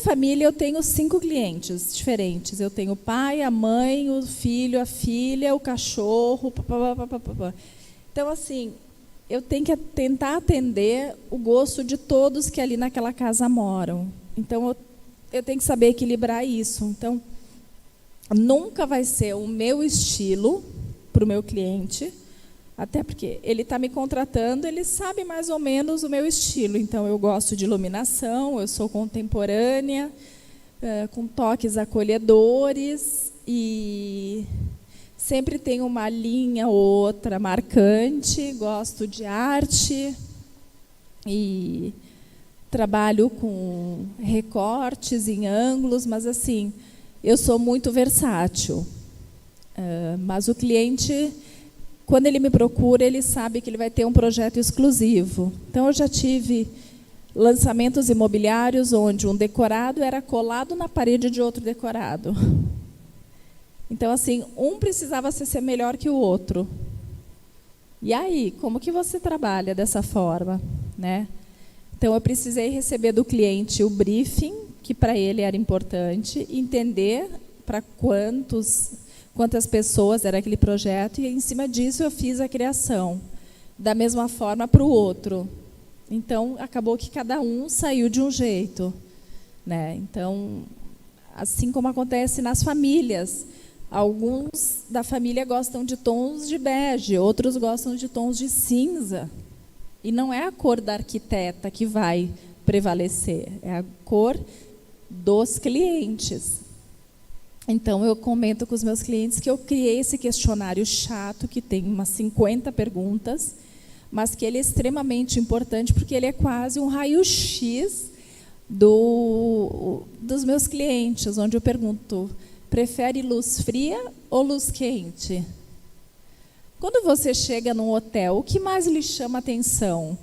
família, eu tenho 5 clientes diferentes. Eu tenho o pai, a mãe, o filho, a filha, o cachorro. Então, assim, eu tenho que tentar atender o gosto de todos que ali naquela casa moram. Então, eu tenho que saber equilibrar isso. Então, nunca vai ser o meu estilo para o meu cliente, até porque ele está me contratando, ele sabe mais ou menos o meu estilo. Então, eu gosto de iluminação, eu sou contemporânea, com toques acolhedores, e sempre tenho uma linha ou outra marcante, gosto de arte, e trabalho com recortes em ângulos, mas, assim, eu sou muito versátil. Mas o cliente, quando ele me procura, ele sabe que ele vai ter um projeto exclusivo. Então, eu já tive lançamentos imobiliários onde um decorado era colado na parede de outro decorado. Então, assim, um precisava ser melhor que o outro. E aí, como que você trabalha dessa forma, né? Então, eu precisei receber do cliente o briefing, que para ele era importante, entender para quantas pessoas era aquele projeto, e, em cima disso, eu fiz a criação. Da mesma forma para o outro. Então, acabou que cada um saiu de um jeito, né? Então, assim como acontece nas famílias, alguns da família gostam de tons de bege, outros gostam de tons de cinza. E não é a cor da arquiteta que vai prevalecer, é a cor dos clientes. Então, eu comento com os meus clientes que eu criei esse questionário chato, que tem umas 50 perguntas, mas que ele é extremamente importante, porque ele é quase um raio-x dos meus clientes, onde eu pergunto: prefere luz fria ou luz quente? Quando você chega num hotel, o que mais lhe chama atenção?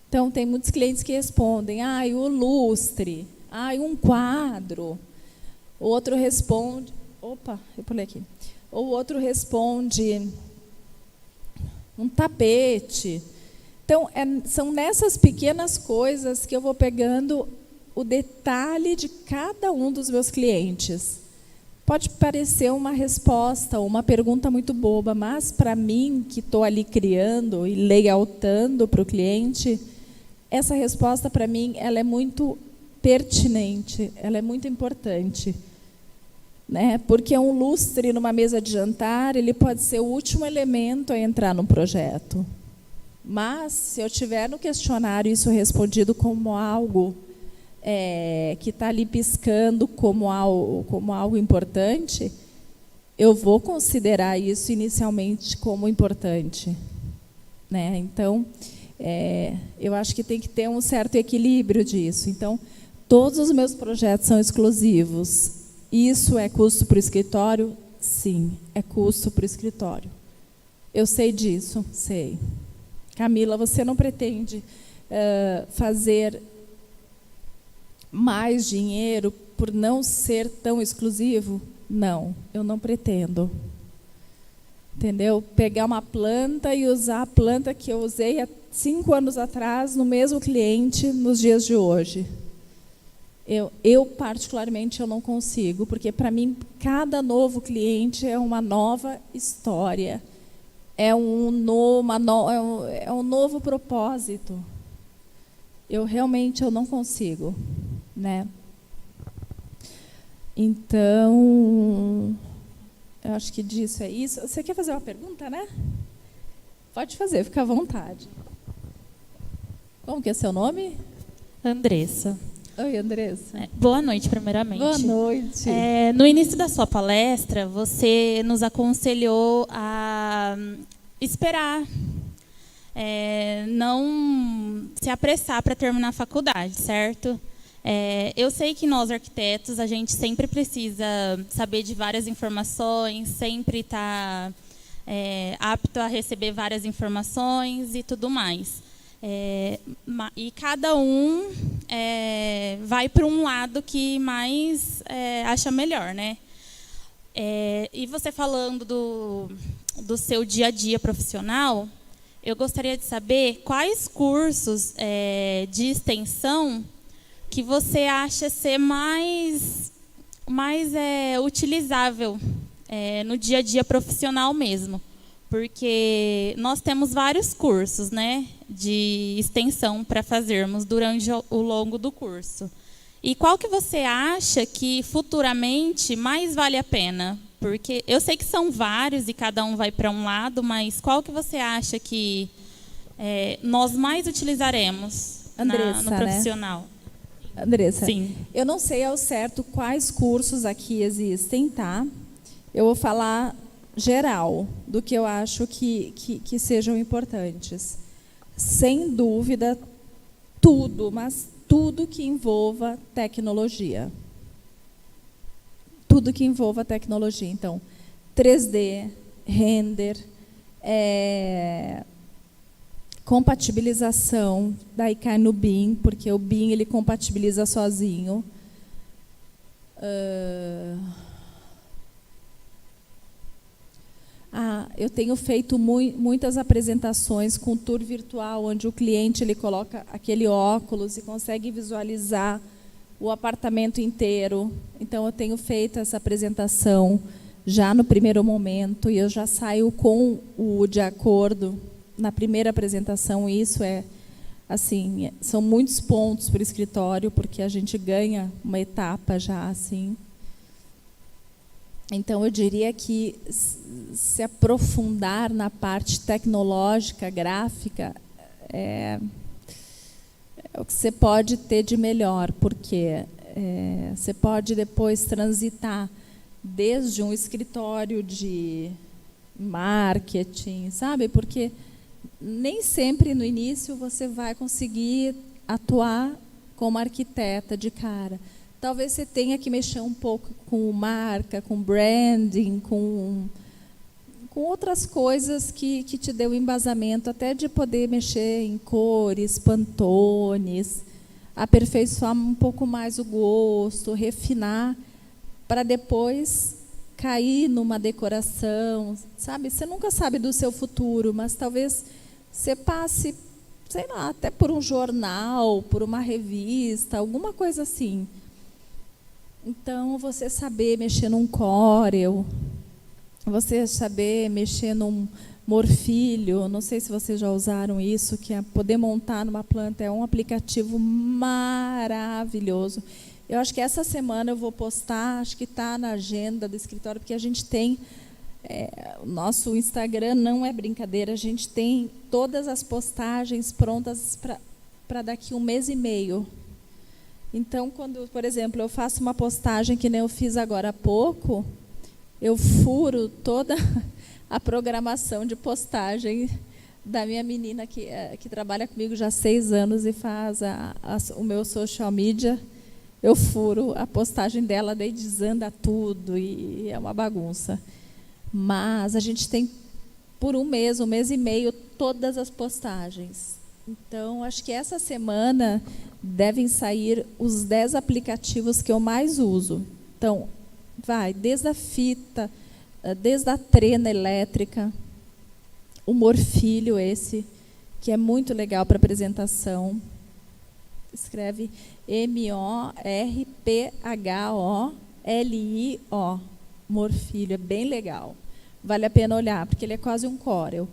Então, tem muitos clientes que respondem: o lustre, um quadro. O outro responde... Opa, eu pulei aqui. O outro responde: um tapete. Então, são nessas pequenas coisas que eu vou pegando o detalhe de cada um dos meus clientes. Pode parecer uma resposta, uma pergunta muito boba, mas, para mim, que estou ali criando e layoutando para o cliente, essa resposta, para mim, ela é muito pertinente, ela é muito importante. Né? Porque um lustre numa mesa de jantar, ele pode ser o último elemento a entrar no projeto. Mas, se eu tiver no questionário isso respondido como algo que está ali piscando como algo importante, eu vou considerar isso inicialmente como importante. Né? Então, eu acho que tem que ter um certo equilíbrio disso. Então, todos os meus projetos são exclusivos. Isso é custo para o escritório? Sim, é custo para o escritório. Eu sei disso, sei. Camila, você não pretende fazer mais dinheiro por não ser tão exclusivo? Não, eu não pretendo. Entendeu? Pegar uma planta e usar a planta que eu usei há 5 anos atrás no mesmo cliente nos dias de hoje. Eu particularmente, eu não consigo, porque, para mim, cada novo cliente é uma nova história, é um novo propósito. Eu realmente não consigo, né? Então, eu acho que disso é isso. Você quer fazer uma pergunta, né? Pode fazer, fica à vontade. Como que é seu nome? Andressa. Oi, Andressa. Boa noite, primeiramente. Boa noite. No início da sua palestra, você nos aconselhou a esperar, não se apressar para terminar a faculdade, certo? Eu sei que nós, arquitetos, a gente sempre precisa saber de várias informações, sempre está apto a receber várias informações e tudo mais. E cada um vai para um lado que mais acha melhor, né? E você falando do seu dia a dia profissional, eu gostaria de saber quais cursos de extensão que você acha ser mais utilizável no dia a dia profissional mesmo. Porque nós temos vários cursos, né, de extensão para fazermos durante o longo do curso. E qual que você acha que futuramente mais vale a pena? Porque eu sei que são vários e cada um vai para um lado, mas qual que você acha que nós mais utilizaremos Andressa, no profissional? Né? Andressa, sim. Eu não sei ao certo quais cursos aqui existem, tá? Eu vou falar geral do que eu acho que sejam importantes. Sem dúvida, tudo, mas tudo que envolva tecnologia. Tudo que envolva tecnologia. Então, 3D, render, compatibilização, daí cai no BIM, porque o BIM ele compatibiliza sozinho. Eu tenho feito muitas apresentações com tour virtual, onde o cliente ele coloca aquele óculos e consegue visualizar o apartamento inteiro. Então, eu tenho feito essa apresentação já no primeiro momento, e eu já saio com o de acordo na primeira apresentação. Isso assim, são muitos pontos para o escritório, porque a gente ganha uma etapa já assim. Então, eu diria que se aprofundar na parte tecnológica, gráfica, é o que você pode ter de melhor, porque você pode depois transitar desde um escritório de marketing, sabe? Porque nem sempre no início você vai conseguir atuar como arquiteta de cara. Talvez você tenha que mexer um pouco com marca, com branding, com outras coisas que te dê o embasamento, até de poder mexer em cores, pantones, aperfeiçoar um pouco mais o gosto, refinar, para depois cair numa decoração, sabe? Você nunca sabe do seu futuro, mas talvez você passe, sei lá, até por um jornal, por uma revista, alguma coisa assim. Então, você saber mexer num Corel, você saber mexer num Morfilho, não sei se vocês já usaram isso, que é poder montar numa planta, é um aplicativo maravilhoso. Eu acho que essa semana eu vou postar, acho que está na agenda do escritório, porque a gente tem, o nosso Instagram não é brincadeira, a gente tem todas as postagens prontas para daqui 1 mês e meio. Então, quando, por exemplo, eu faço uma postagem que nem eu fiz agora há pouco, eu furo toda a programação de postagem da minha menina que trabalha comigo já há 6 anos e faz o meu social media. Eu furo a postagem dela, daí desanda tudo e é uma bagunça. Mas a gente tem, por 1 mês e meio, todas as postagens. Então, acho que essa semana devem sair os 10 aplicativos que eu mais uso. Então, vai desde a fita, desde a trena elétrica, o Morfilho esse, que é muito legal para apresentação. Escreve M-O-R-P-H-O-L-I-O. Morfilho, é bem legal. Vale a pena olhar, porque ele é quase um Corel.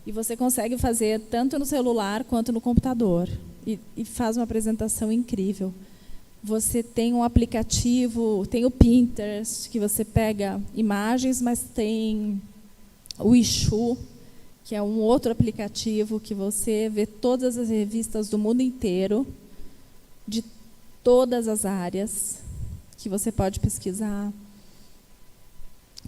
E você consegue fazer tanto no celular quanto no computador. E faz uma apresentação incrível. Você tem um aplicativo, tem o Pinterest, que você pega imagens, mas tem o Isshu, que é um outro aplicativo que você vê todas as revistas do mundo inteiro, de todas as áreas, que você pode pesquisar.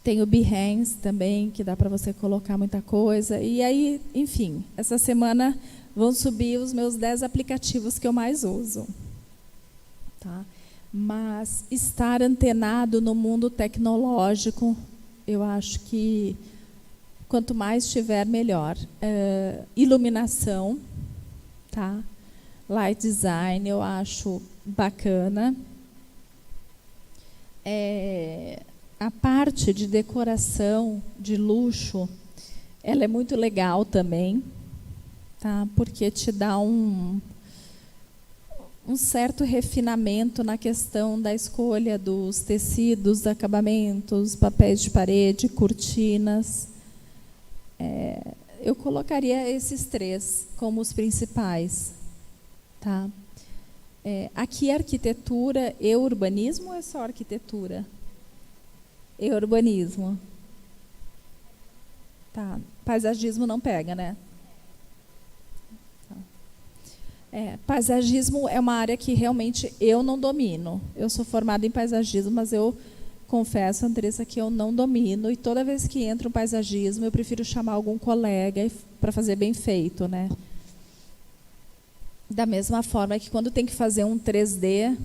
Tem o Behance também, que dá para você colocar muita coisa. E aí, enfim, essa semana vão subir os meus 10 aplicativos que eu mais uso. Tá? Mas estar antenado no mundo tecnológico, eu acho que quanto mais tiver, melhor. Iluminação, tá? Light design, eu acho bacana. A parte de decoração, de luxo, ela é muito legal também, tá? Porque te dá um certo refinamento na questão da escolha dos tecidos, acabamentos, papéis de parede, cortinas. Eu colocaria esses 3 como os principais. Tá? Aqui arquitetura e urbanismo ou é só arquitetura? E urbanismo. Tá. Paisagismo não pega, né? Tá. Paisagismo é uma área que realmente eu não domino. Eu sou formada em paisagismo, mas eu confesso, Andressa, que eu não domino. E toda vez que entra um paisagismo, eu prefiro chamar algum colega para fazer bem feito, né? Da mesma forma que quando tem que fazer um 3D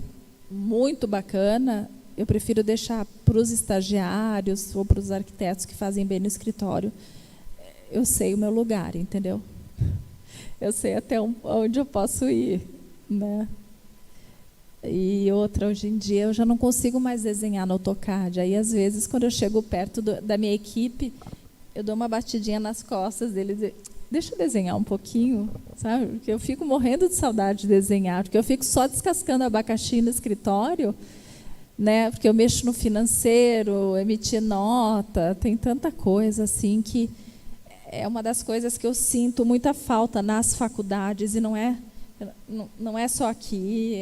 muito bacana, eu prefiro deixar para os estagiários ou para os arquitetos que fazem bem no escritório. Eu sei o meu lugar, entendeu? Eu sei até onde eu posso ir, né? E outra, hoje em dia, eu já não consigo mais desenhar no AutoCAD. Aí, às vezes, quando eu chego perto da minha equipe, eu dou uma batidinha nas costas deles e deixa eu desenhar um pouquinho, sabe? Porque eu fico morrendo de saudade de desenhar, porque eu fico só descascando abacaxi no escritório, né? Porque eu mexo no financeiro, emitir nota, tem tanta coisa assim que é uma das coisas que eu sinto muita falta nas faculdades, e não é só aqui,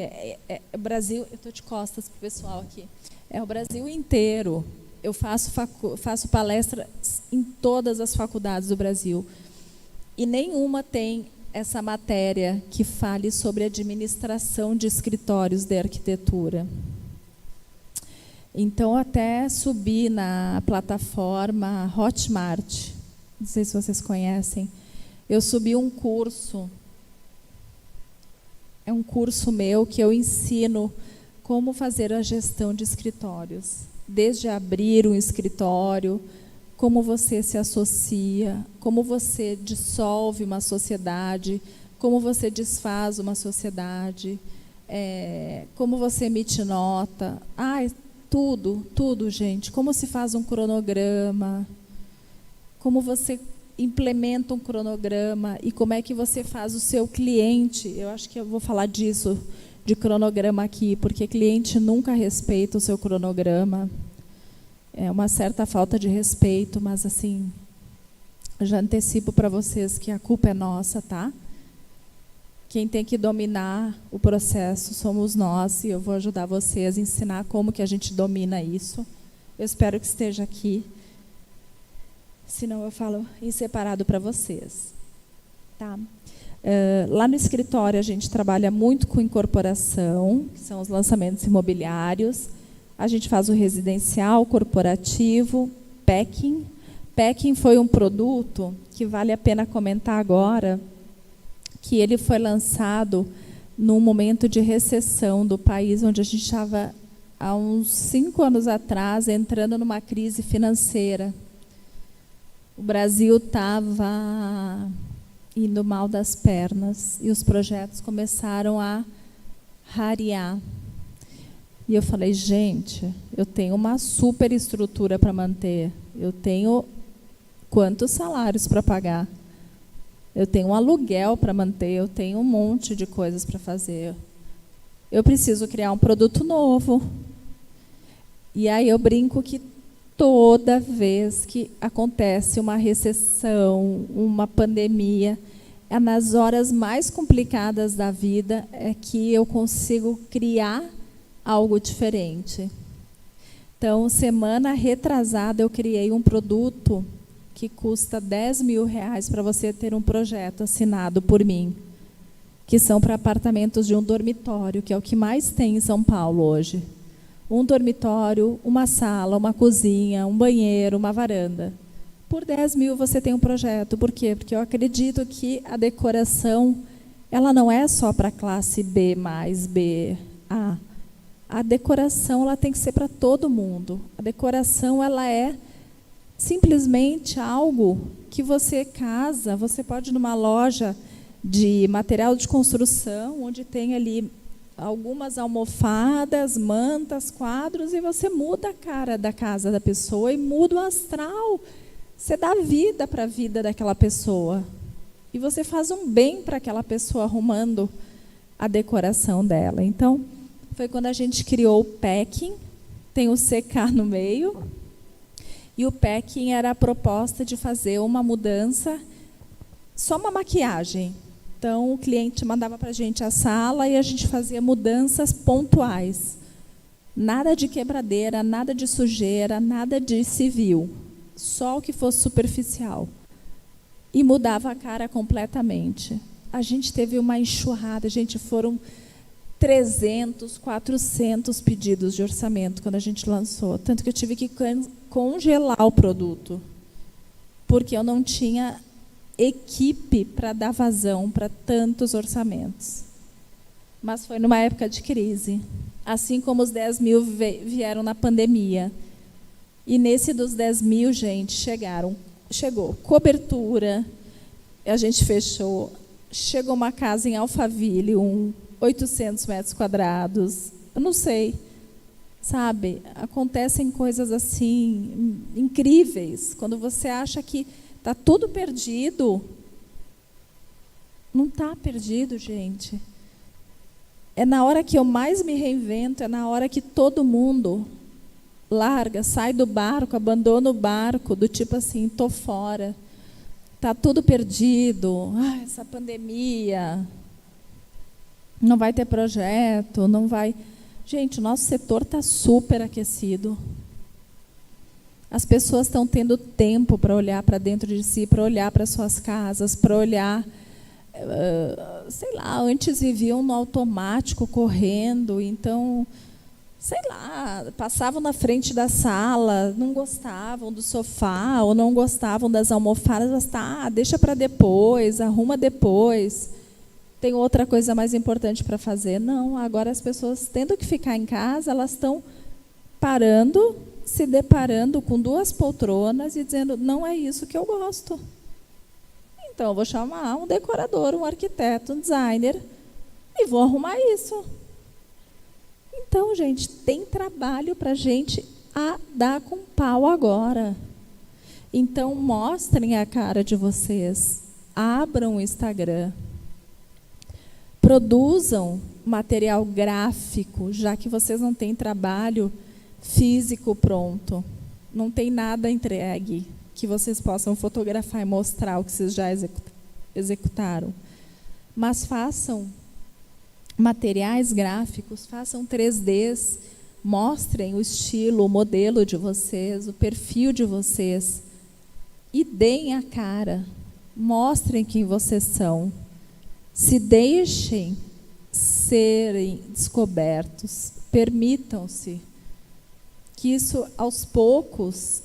é Brasil. Eu estou de costas para o pessoal aqui. É o Brasil inteiro. Eu faço palestra em todas as faculdades do Brasil. E nenhuma tem essa matéria que fale sobre administração de escritórios de arquitetura. Então, até subi na plataforma Hotmart, não sei se vocês conhecem, eu subi um curso, é um curso meu que eu ensino como fazer a gestão de escritórios, desde abrir um escritório, como você se associa, como você dissolve uma sociedade, como você desfaz uma sociedade, como você emite nota, tudo, gente. Como se faz um cronograma, como você implementa um cronograma e como é que você faz o seu cliente. Eu acho que eu vou falar disso, de cronograma aqui, porque cliente nunca respeita o seu cronograma. É uma certa falta de respeito, mas assim, eu já antecipo para vocês que a culpa é nossa, tá? Quem tem que dominar o processo somos nós, e eu vou ajudar vocês a ensinar como que a gente domina isso. Eu espero que esteja aqui. Senão eu falo em separado para vocês. Tá? Lá no escritório a gente trabalha muito com incorporação, que são os lançamentos imobiliários. A gente faz o residencial, corporativo, packing. Packing foi um produto que vale a pena comentar agora, que ele foi lançado num momento de recessão do país, onde a gente estava, há uns 5 anos atrás, entrando numa crise financeira. O Brasil estava indo mal das pernas e os projetos começaram a rarear. E eu falei, gente, eu tenho uma super estrutura para manter, eu tenho quantos salários para pagar, eu tenho um aluguel para manter, eu tenho um monte de coisas para fazer. eu preciso criar um produto novo. E aí eu brinco que toda vez que acontece uma recessão, uma pandemia, é nas horas mais complicadas da vida é que eu consigo criar algo diferente. Então, semana retrasada, eu criei um produto que custa R$10.000 para você ter um projeto assinado por mim, que são para apartamentos de um dormitório, que é o que mais tem em São Paulo hoje. Um dormitório, uma sala, uma cozinha, um banheiro, uma varanda. Por 10 mil você tem um projeto. Por quê? Porque eu acredito que a decoração, ela não é só para a classe B mais B, A. A decoração, ela tem que ser para todo mundo. A decoração, ela é simplesmente algo que você casa, você pode ir numa loja de material de construção, onde tem ali algumas almofadas, mantas, quadros, e você muda a cara da casa da pessoa e muda o astral. Você dá vida para a vida daquela pessoa. E você faz um bem para aquela pessoa arrumando a decoração dela. Então, foi quando a gente criou o packing, tem o CK no meio, e o packing era a proposta de fazer uma mudança, só uma maquiagem. Então, o cliente mandava para a gente a sala e a gente fazia mudanças pontuais. Nada de quebradeira, nada de sujeira, nada de civil. Só o que fosse superficial. E mudava a cara completamente. A gente teve uma enxurrada, foram 300, 400 pedidos de orçamento quando a gente lançou. Tanto que eu tive que congelar o produto. Porque eu não tinha equipe para dar vazão para tantos orçamentos. Mas foi numa época de crise. Assim como os 10 mil vieram na pandemia. E nesse dos 10 mil, gente, chegou cobertura, a gente fechou, chegou uma casa em Alphaville, 800 metros quadrados, eu não sei, sabe? Acontecem coisas assim, incríveis. Quando você acha que está tudo perdido, não está perdido, gente. É na hora que eu mais me reinvento, é na hora que todo mundo larga, sai do barco, abandona o barco, do tipo assim, estou fora, está tudo perdido, essa pandemia, não vai ter projeto, não vai... Gente, o nosso setor está super aquecido. As pessoas estão tendo tempo para olhar para dentro de si, para olhar para suas casas, para olhar, sei lá, antes viviam no automático, correndo, então, sei lá, passavam na frente da sala, não gostavam do sofá, ou não gostavam das almofadas, mas deixa para depois, arruma depois, tem outra coisa mais importante para fazer. Não, agora as pessoas, tendo que ficar em casa, elas estão parando, se deparando com 2 poltronas e dizendo, não é isso que eu gosto. Então, eu vou chamar um decorador, um arquiteto, um designer, e vou arrumar isso. Então, gente, tem trabalho para a gente dar com pau agora. Então, mostrem a cara de vocês. Abram o Instagram. Produzam material gráfico, já que vocês não têm trabalho físico pronto. Não tem nada entregue que vocês possam fotografar e mostrar o que vocês já executaram. Mas façam materiais gráficos, façam 3Ds, mostrem o estilo, o modelo de vocês, o perfil de vocês, e deem a cara, mostrem quem vocês são, se deixem serem descobertos, permitam-se que isso aos poucos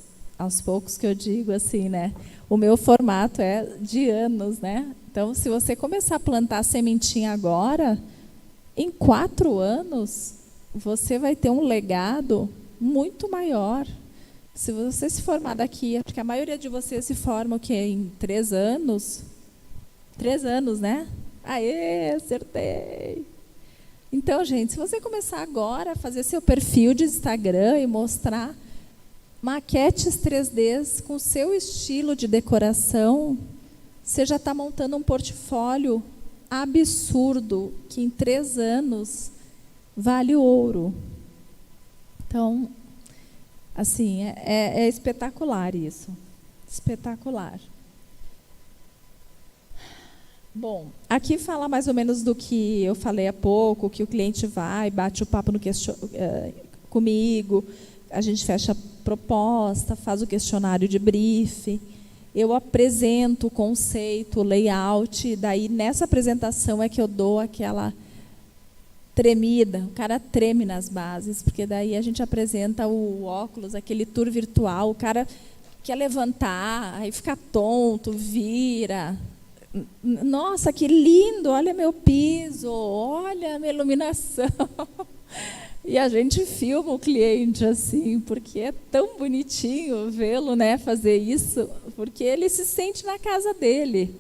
que eu digo assim, né? O meu formato é de anos, né? Então, se você começar a plantar a sementinha agora, em 4 anos, você vai ter um legado muito maior. Se você se formar daqui, acho que a maioria de vocês se forma o quê? Em 3 anos? 3 anos, né? Aê, acertei! Então, gente, se você começar agora a fazer seu perfil de Instagram e mostrar maquetes 3Ds com o seu estilo de decoração, você já está montando um portfólio absurdo, que em 3 anos vale ouro. Então, assim, é espetacular isso. Espetacular. Bom, aqui fala mais ou menos do que eu falei há pouco, que o cliente vai, bate o papo comigo, a gente fecha a proposta, faz o questionário de briefing, eu apresento o conceito, o layout, daí nessa apresentação é que eu dou aquela tremida, o cara treme nas bases, porque daí a gente apresenta o óculos, aquele tour virtual, o cara quer levantar, aí fica tonto, vira. Nossa, que lindo, olha meu piso, olha a minha iluminação. E a gente filma o cliente assim, porque é tão bonitinho vê-lo, né, fazer isso, porque ele se sente na casa dele.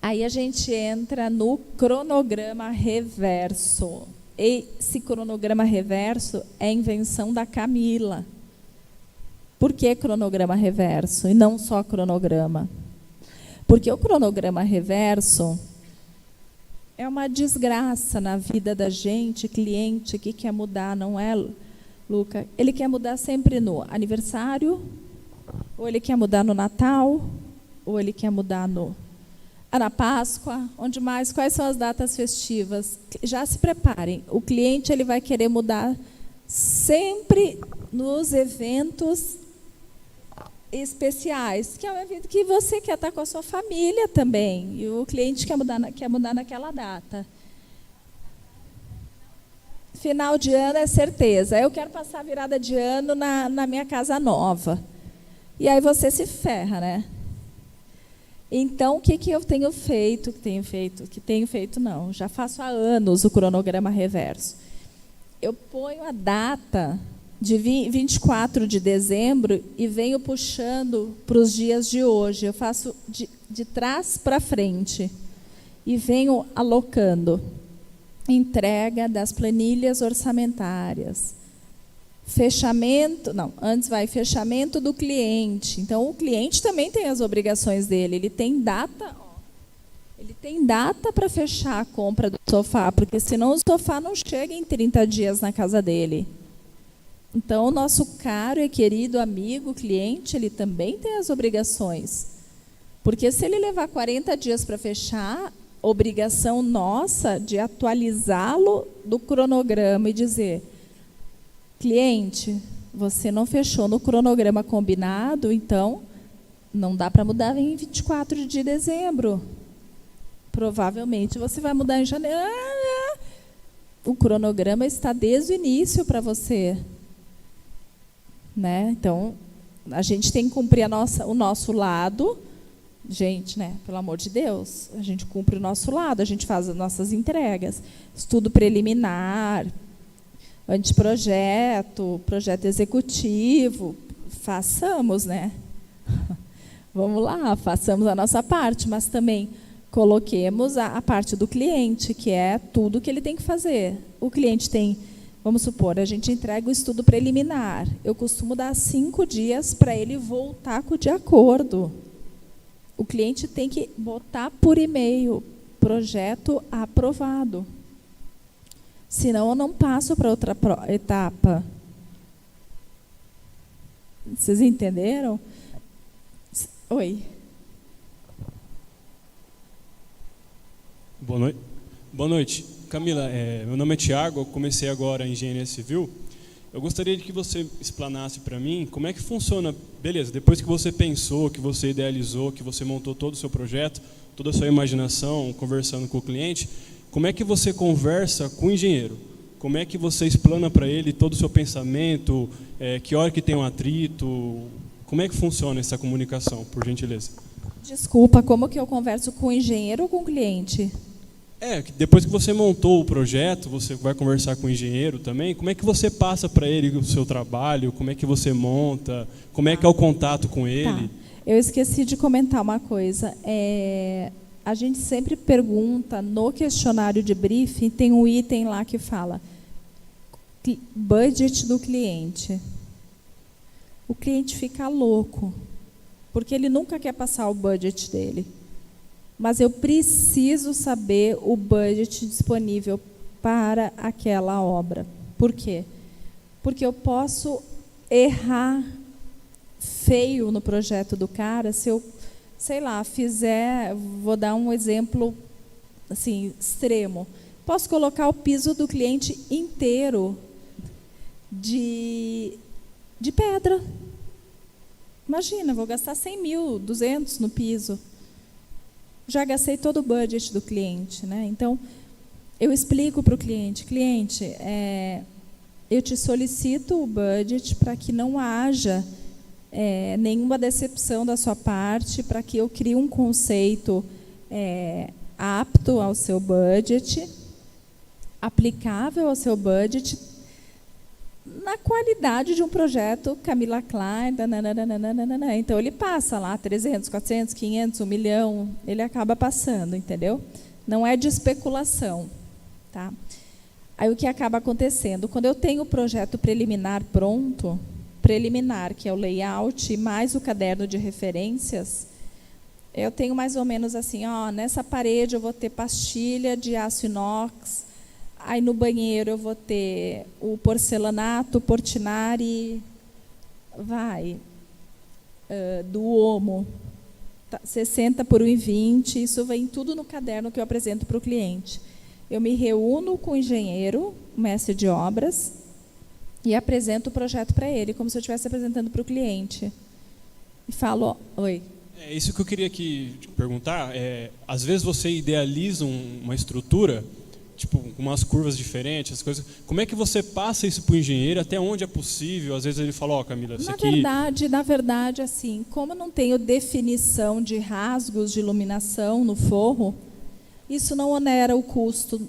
Aí a gente entra no cronograma reverso. Esse cronograma reverso é invenção da Camila. Por que cronograma reverso e não só cronograma? Porque o cronograma reverso é uma desgraça na vida da gente, cliente que quer mudar, não é, Luca? Ele quer mudar sempre no aniversário, ou ele quer mudar no Natal, ou ele quer mudar na Páscoa, onde mais? Quais são as datas festivas? Já se preparem, o cliente ele vai querer mudar sempre nos eventos especiais, que é um evento que você quer estar com a sua família também, e o cliente quer mudar naquela data. Final de ano é certeza, eu quero passar a virada de ano na minha casa nova. E aí você se ferra, né? Então, o que eu tenho feito? Não, já faço há anos o cronograma reverso. Eu ponho a data de 24 de dezembro e venho puxando para os dias de hoje. Eu faço de trás para frente e venho alocando. Entrega das planilhas orçamentárias. Fechamento do cliente. Então, o cliente também tem as obrigações dele. Ele tem data para fechar a compra do sofá, porque senão o sofá não chega em 30 dias na casa dele. Então, o nosso caro e querido amigo, cliente, ele também tem as obrigações. Porque se ele levar 40 dias para fechar, obrigação nossa de atualizá-lo do cronograma e dizer: cliente, você não fechou no cronograma combinado, então não dá para mudar em 24 de dezembro. Provavelmente você vai mudar em janeiro. O cronograma está desde o início para você. Né? Então, a gente tem que cumprir o nosso lado. Gente, né? Pelo amor de Deus, a gente cumpre o nosso lado, a gente faz as nossas entregas. Estudo preliminar, anteprojeto, projeto executivo. Façamos, né? Vamos lá, façamos a nossa parte, mas também coloquemos a parte do cliente, que é tudo que ele tem que fazer. O cliente tem... Vamos supor, a gente entrega o estudo preliminar. Eu costumo dar 5 dias para ele voltar com o de acordo. O cliente tem que botar por e-mail, projeto aprovado. Senão eu não passo para outra etapa. Vocês entenderam? Oi. Boa noite. Camila, meu nome é Tiago, eu comecei agora a engenharia civil. Eu gostaria de que você explanasse para mim como é que funciona, beleza, depois que você pensou, que você idealizou, que você montou todo o seu projeto, toda a sua imaginação, conversando com o cliente, como é que você conversa com o engenheiro? Como é que você explana para ele todo o seu pensamento, que hora que tem um atrito, como é que funciona essa comunicação, por gentileza? Desculpa, como que eu converso com o engenheiro ou com o cliente? Depois que você montou o projeto, você vai conversar com o engenheiro também, como é que você passa para ele o seu trabalho, como é que você monta, como é que é o contato com ele? Tá. Eu esqueci de comentar uma coisa. A gente sempre pergunta, no questionário de briefing, tem um item lá que fala budget do cliente. O cliente fica louco, porque ele nunca quer passar o budget dele. Mas eu preciso saber o budget disponível para aquela obra. Por quê? Porque eu posso errar feio no projeto do cara se eu, sei lá, fizer, vou dar um exemplo assim, extremo. Posso colocar o piso do cliente inteiro de pedra. Imagina, vou gastar 100 mil, 200 no piso. Já gastei todo o budget do cliente, né? Então, eu explico para o cliente, eu te solicito o budget para que não haja nenhuma decepção da sua parte, para que eu crie um conceito apto ao seu budget, aplicável ao seu budget, na qualidade de um projeto Camila Klein. Nananana. Então, ele passa lá 300, 400, 500, 1 milhão, ele acaba passando, entendeu? Não é de especulação. Tá? Aí, o que acaba acontecendo? Quando eu tenho o projeto preliminar pronto, que é o layout, mais o caderno de referências, eu tenho mais ou menos assim, nessa parede eu vou ter pastilha de aço inox, aí no banheiro eu vou ter o porcelanato, Portinari, do Omo, 60 por 1,20, isso vem tudo no caderno que eu apresento para o cliente. Eu me reúno com o engenheiro, mestre de obras, e apresento o projeto para ele, como se eu estivesse apresentando para o cliente. E falo, oi. É isso que eu queria aqui te perguntar. Às vezes você idealiza uma estrutura, tipo, com umas curvas diferentes, as coisas. Como é que você passa isso para o engenheiro? Até onde é possível? Às vezes ele fala, Camila, isso aqui... Na verdade, assim, como não tenho definição de rasgos de iluminação no forro, isso não onera o custo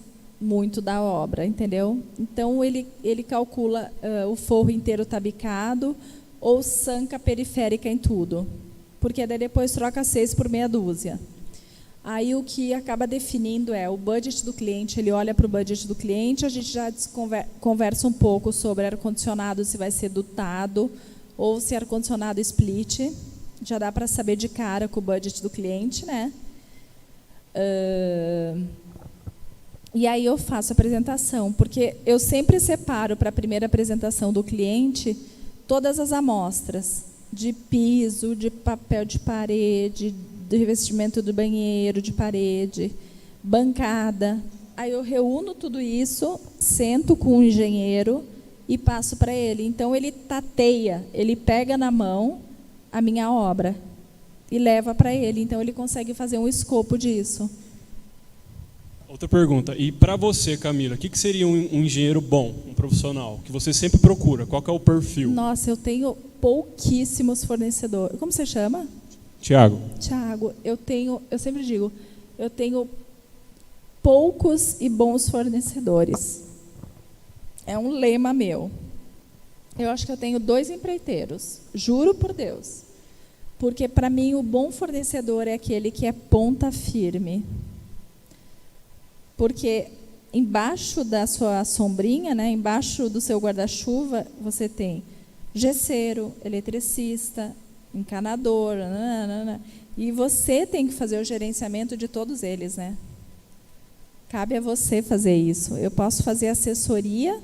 muito da obra, entendeu? Então, ele calcula o forro inteiro tabicado ou sanca periférica em tudo, porque daí depois troca 6 por meia dúzia. Aí, o que acaba definindo é o budget do cliente, ele olha para o budget do cliente, a gente já conversa um pouco sobre ar-condicionado, se vai ser dutado ou se ar-condicionado split, já dá para saber de cara com o budget do cliente, né? E aí eu faço a apresentação, porque eu sempre separo para a primeira apresentação do cliente todas as amostras de piso, de papel de parede, de revestimento do banheiro, de parede, bancada. Aí eu reúno tudo isso, sento com o engenheiro e passo para ele. Então, ele tateia, ele pega na mão a minha obra e leva para ele. Então, ele consegue fazer um escopo disso. Outra pergunta. E para você, Camila, o que seria um engenheiro bom, um profissional, que você sempre procura? Qual que é o perfil? Nossa, eu tenho pouquíssimos fornecedores. Como você chama? Tiago, eu sempre digo, eu tenho poucos e bons fornecedores. É um lema meu. Eu acho que eu tenho 2 empreiteiros, juro por Deus. Porque, para mim, o bom fornecedor é aquele que é ponta firme. Porque embaixo da sua sombrinha, né, embaixo do seu guarda-chuva, você tem gesseiro, eletricista, encanador, e você tem que fazer o gerenciamento de todos eles, né? Cabe a você fazer isso. Eu posso fazer assessoria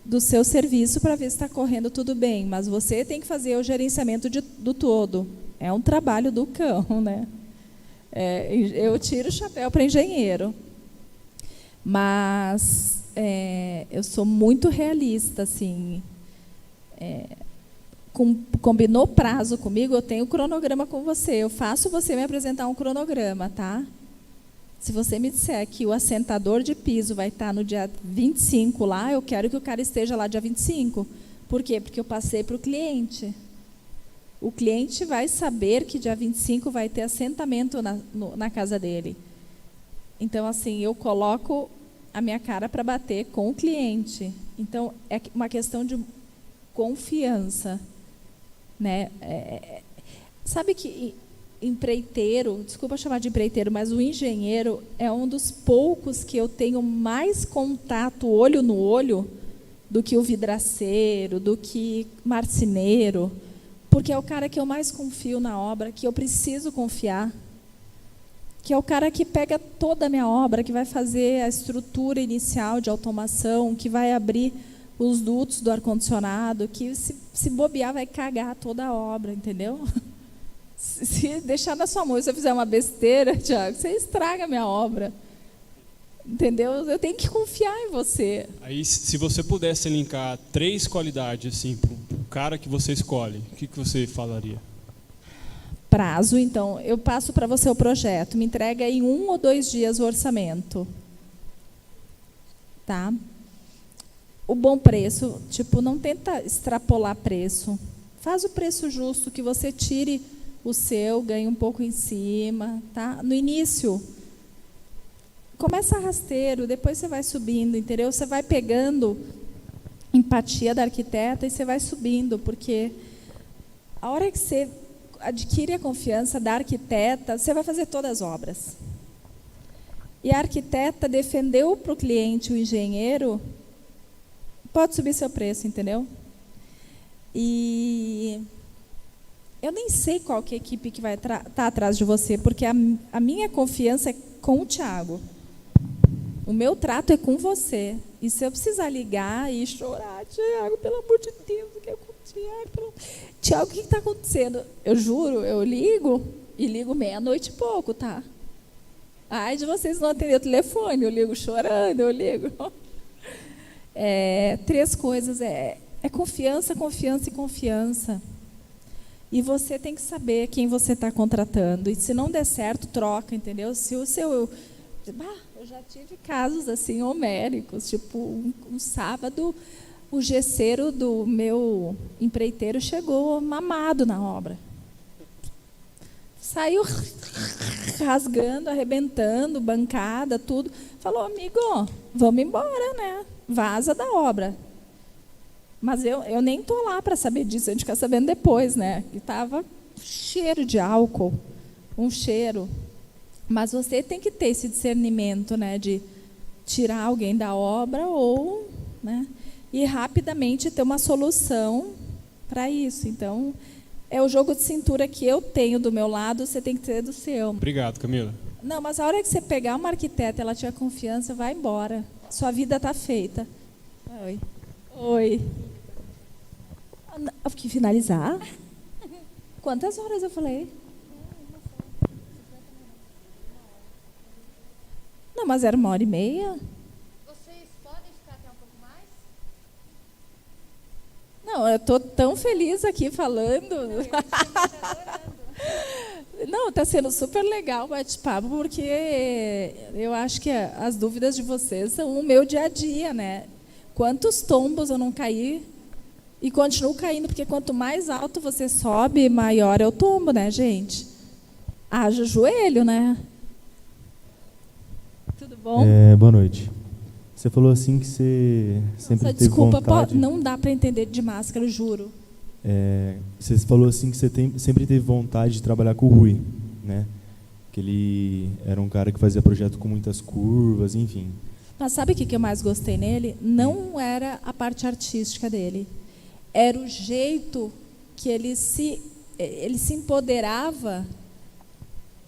do seu serviço para ver se está correndo tudo bem, mas você tem que fazer o gerenciamento do todo. É um trabalho do cão, né? Eu tiro o chapéu para engenheiro. Mas eu sou muito realista, assim. Combinou prazo comigo, eu tenho cronograma com você. Eu faço você me apresentar um cronograma, tá? Se você me disser que o assentador de piso vai estar no dia 25 lá, eu quero que o cara esteja lá dia 25. Por quê? Porque eu passei para o cliente. O cliente vai saber que dia 25 vai ter assentamento na casa dele. Então, assim, eu coloco a minha cara para bater com o cliente. Então, é uma questão de confiança, né? Sabe que empreiteiro, desculpa chamar de empreiteiro, mas o engenheiro é um dos poucos que eu tenho mais contato olho no olho do que o vidraceiro, do que marceneiro, porque é o cara que eu mais confio na obra, que eu preciso confiar. que é o cara que pega toda a minha obra, que vai fazer a estrutura inicial de automação, que vai abrir os dutos do ar-condicionado, que se bobear vai cagar toda a obra, entendeu? Se deixar na sua mão e você fizer uma besteira, Tiago, você estraga a minha obra. Entendeu? Eu tenho que confiar em você. Aí, se você pudesse linkar 3 qualidades assim, para o cara que você escolhe, o que você falaria? Prazo, então, eu passo para você o projeto, me entrega em 1 ou 2 dias o orçamento. Tá? O bom preço, tipo, não tenta extrapolar preço. Faz o preço justo, que você tire o seu, ganhe um pouco em cima. Tá? No início, começa rasteiro, depois você vai subindo, entendeu? Você vai pegando empatia da arquiteta e você vai subindo, porque a hora que você adquire a confiança da arquiteta, você vai fazer todas as obras. E a arquiteta defendeu para o cliente, o engenheiro, pode subir seu preço, entendeu? E eu nem sei qual que é a equipe que vai estar atrás de você, porque a minha confiança é com o Tiago. O meu trato é com você. E se eu precisar ligar e chorar, Tiago, pelo amor de Deus, o que é com o Tiago? Tiago, o que está acontecendo? Eu juro, eu ligo e ligo meia-noite e pouco, tá? Ai, de vocês não atender o telefone, eu ligo chorando, eu ligo. 3 coisas, é confiança, confiança e confiança. E você tem que saber quem você está contratando. E se não der certo, troca, entendeu? Se o seu... eu já tive casos assim homéricos, tipo, um sábado, o gesseiro do meu empreiteiro chegou mamado na obra. Saiu rasgando, arrebentando, bancada, tudo. Falou, amigo, vamos embora, né? Vaza da obra. Mas eu nem estou lá para saber disso, a gente fica sabendo depois, né? Que estava cheiro de álcool, um cheiro. Mas você tem que ter esse discernimento, né, de tirar alguém da obra ou, né, e rapidamente ter uma solução para isso. Então, é o jogo de cintura que eu tenho do meu lado, você tem que ter do seu. Obrigado, Camila. Não, mas a hora que você pegar uma arquiteta, ela tiver confiança, vai embora. Sua vida está feita. Oi. Oi. Eu fiquei finalizar? Quantas horas eu falei? Não, mas era 1h30. Vocês podem ficar até um pouco mais? Não, eu estou tão feliz aqui falando. Não, está sendo super legal o bate-papo, porque eu acho que as dúvidas de vocês são o meu dia a dia, né? Quantos tombos eu não caí e continuo caindo, porque quanto mais alto você sobe, maior é o tombo, né, gente? Haja joelho, né? Tudo bom? Boa noite. Você falou assim que você sempre teve desculpa, vontade... não dá para entender de máscara, eu juro. Você falou assim que você sempre teve vontade de trabalhar com o Rui, né? Que ele era um cara que fazia projeto com muitas curvas, enfim. Mas sabe o que eu mais gostei nele? Não era a parte artística dele. Era o jeito que ele se empoderava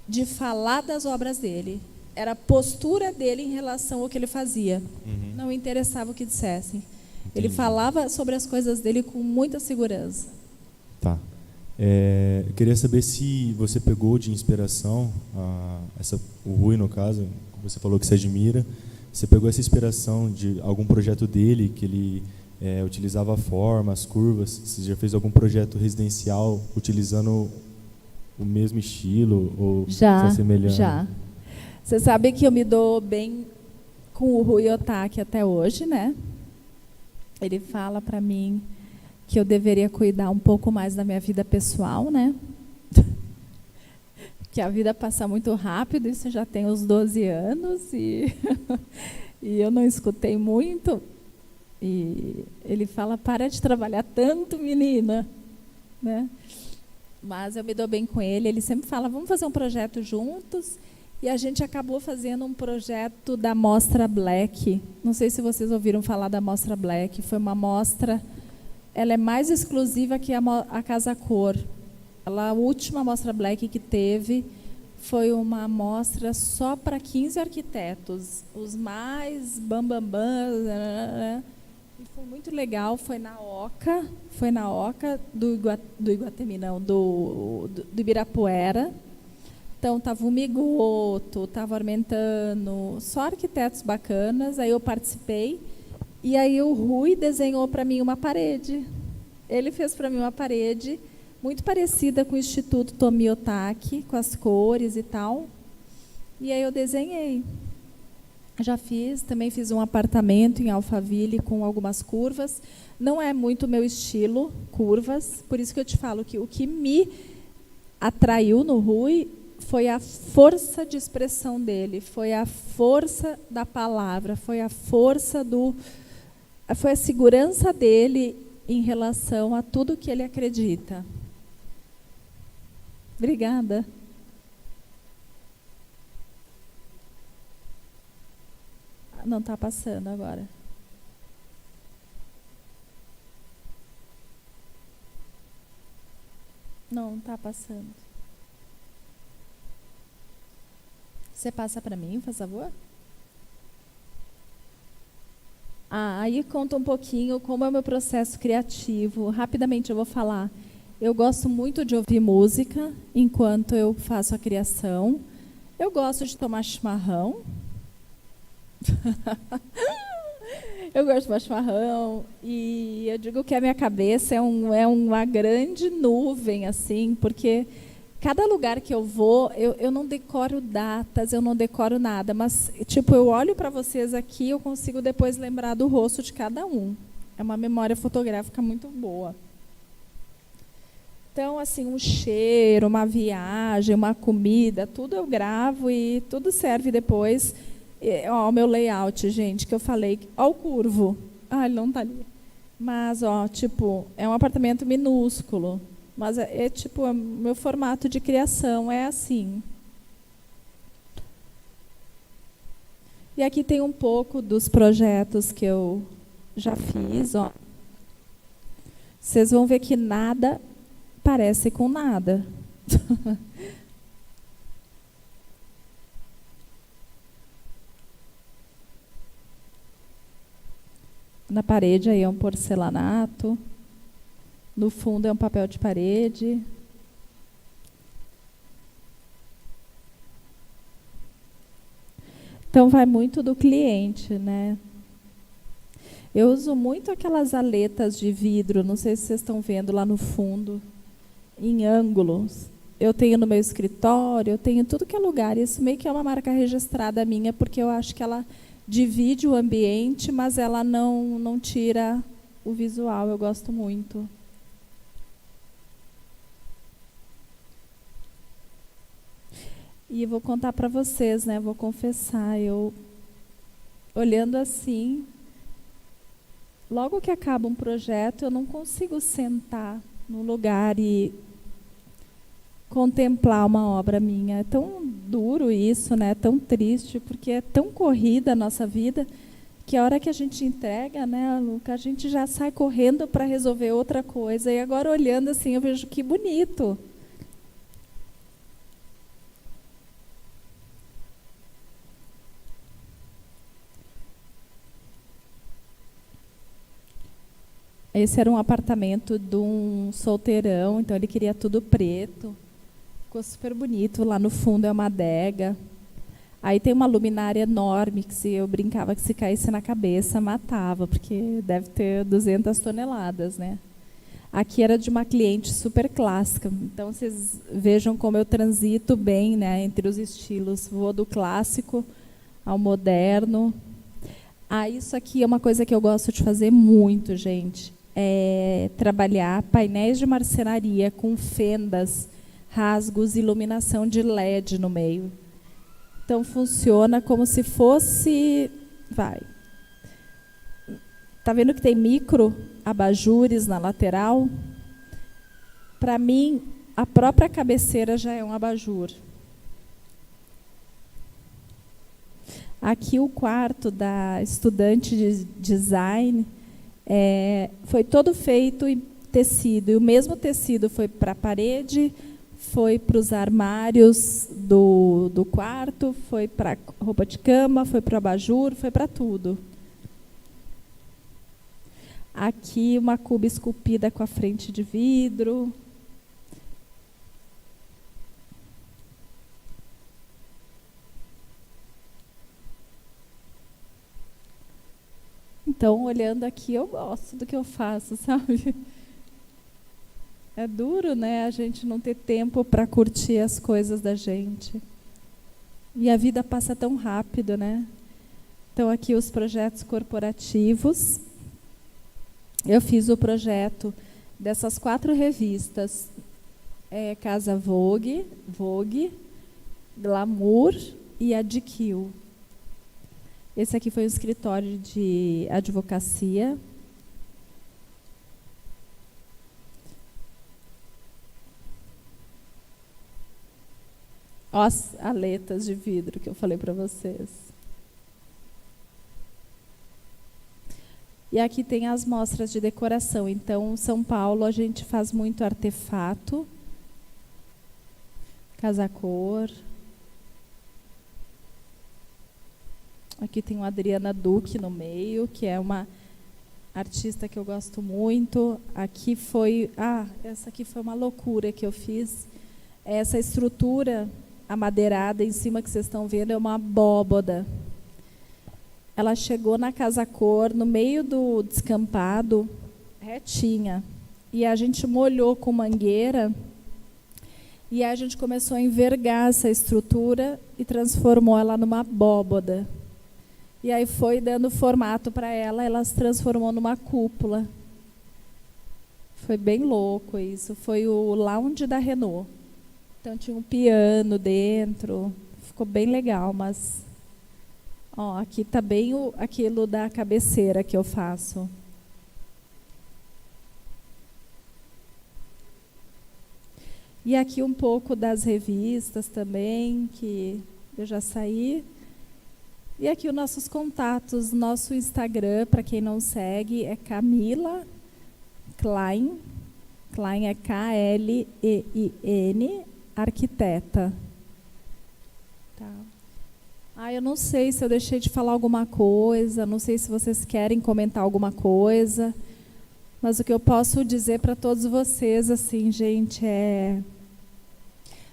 de falar das obras dele. Era a postura dele em relação ao que ele fazia. Uhum. Não interessava o que dissessem. Entendi. Ele falava sobre as coisas dele com muita segurança. Tá. Eu queria saber se você pegou de inspiração, o Rui, no caso, você falou que você admira, você pegou essa inspiração de algum projeto dele, que ele utilizava a forma, as curvas, você já fez algum projeto residencial utilizando o mesmo estilo ou se assemelhando? Já. Você sabe que eu me dou bem com o Rui Otaki até hoje, né? Ele fala para mim que eu deveria cuidar um pouco mais da minha vida pessoal, né? Que a vida passa muito rápido, isso já tem uns 12 anos e eu não escutei muito. E ele fala, para de trabalhar tanto, menina, né? Mas eu me dou bem com ele, ele sempre fala, vamos fazer um projeto juntos. E a gente acabou fazendo um projeto da Mostra Black. Não sei se vocês ouviram falar da Mostra Black. Foi uma mostra, ela é mais exclusiva que a Casa Cor. A última Mostra Black que teve foi uma amostra só para 15 arquitetos, os mais bambambam, e foi muito legal, foi na Oca do Iguatemi, não, do Ibirapuera. Então, estava o Migoto, estava o Armentano, só arquitetos bacanas, aí eu participei, e aí o Rui desenhou para mim uma parede. Ele fez para mim uma parede muito parecida com o Instituto Tomiotaki, com as cores e tal. E aí eu desenhei. Também fiz um apartamento em Alphaville com algumas curvas. Não é muito meu estilo, curvas, por isso que eu te falo que o que me atraiu no Rui foi a força de expressão dele, foi a força da palavra, foi a segurança dele em relação a tudo que ele acredita. Obrigada. Não está passando agora. Não está passando. Você passa para mim, por favor? Aí conta um pouquinho como é o meu processo criativo. Rapidamente eu vou falar. Eu gosto muito de ouvir música enquanto eu faço a criação. Eu gosto de tomar chimarrão. Eu gosto de tomar chimarrão. E eu digo que a minha cabeça é uma grande nuvem, assim, porque cada lugar que eu vou, eu não decoro datas, eu não decoro nada, mas tipo, eu olho para vocês aqui, eu consigo depois lembrar do rosto de cada um. É uma memória fotográfica muito boa. Então, assim, um cheiro, uma viagem, uma comida, tudo eu gravo e tudo serve depois. Ó, o meu layout, gente, que eu falei. Ó, o curvo. Ah, ele não está ali. Mas, ó, tipo, é um apartamento minúsculo. Mas tipo, meu formato de criação é assim. E aqui tem um pouco dos projetos que eu já fiz, ó. Vocês vão ver que nada parece com nada. Na parede aí é um porcelanato. No fundo é um papel de parede. Então vai muito do cliente, né? Eu uso muito aquelas aletas de vidro, não sei se vocês estão vendo lá no fundo, em ângulos. Eu tenho no meu escritório, eu tenho tudo que é lugar. Isso meio que é uma marca registrada minha, porque eu acho que ela divide o ambiente, mas ela não tira o visual. Eu gosto muito. E vou contar para vocês, né? Vou confessar, eu olhando assim, logo que acaba um projeto, eu não consigo sentar no lugar e contemplar uma obra minha. É tão duro isso, né? É tão triste, porque é tão corrida a nossa vida, que a hora que a gente entrega, né, Luca, a gente já sai correndo para resolver outra coisa. E agora, olhando assim, eu vejo que bonito. Esse era um apartamento de um solteirão, então ele queria tudo preto. Ficou super bonito. Lá no fundo é uma adega. Aí tem uma luminária enorme que eu brincava que se caísse na cabeça, matava, porque deve ter 200 toneladas, né? Aqui era de uma cliente super clássica. Então, vocês vejam como eu transito bem, né, entre os estilos. Vou do clássico ao moderno. Isso aqui é uma coisa que eu gosto de fazer muito, gente. É trabalhar painéis de marcenaria com fendas, rasgos, iluminação de LED no meio. Então, funciona como se fosse... Tá vendo que tem micro abajures na lateral? Para mim, a própria cabeceira já é um abajur. Aqui o quarto da estudante de design foi todo feito em tecido. E o mesmo tecido foi para a parede, foi para os armários do quarto, foi para roupa de cama, foi para o abajur, foi para tudo. Aqui uma cuba esculpida com a frente de vidro. Então, olhando aqui, eu gosto do que eu faço, sabe? É duro, né, a gente não ter tempo para curtir as coisas da gente. E a vida passa tão rápido, né? Então, aqui os projetos corporativos. Eu fiz o projeto dessas 4 revistas. Casa Vogue, Glamour e a GQ. Esse aqui foi um escritório de advocacia. Ó, as aletas de vidro que eu falei para vocês. E aqui tem as mostras de decoração. Então, São Paulo, a gente faz muito artefato, casa-cor. Aqui tem a Adriana Duque no meio, que é uma artista que eu gosto muito. Aqui foi... essa aqui foi uma loucura que eu fiz. Essa estrutura amadeirada em cima que vocês estão vendo é uma abóboda. Ela chegou na casa-cor, no meio do descampado, retinha. E a gente molhou com mangueira e a gente começou a envergar essa estrutura e transformou ela numa abóboda. E aí foi dando formato para ela se transformou numa cúpula. Foi bem louco isso. Foi o lounge da Renault. Então tinha um piano dentro. Ficou bem legal, mas... Ó, aqui está bem aquilo da cabeceira que eu faço. E aqui um pouco das revistas também, que eu já saí. E aqui os nossos contatos, nosso Instagram, para quem não segue, é Camila Klein. Klein é K-L-E-I-N, arquiteta. Tá. Eu não sei se eu deixei de falar alguma coisa, não sei se vocês querem comentar alguma coisa, mas o que eu posso dizer para todos vocês, assim, gente,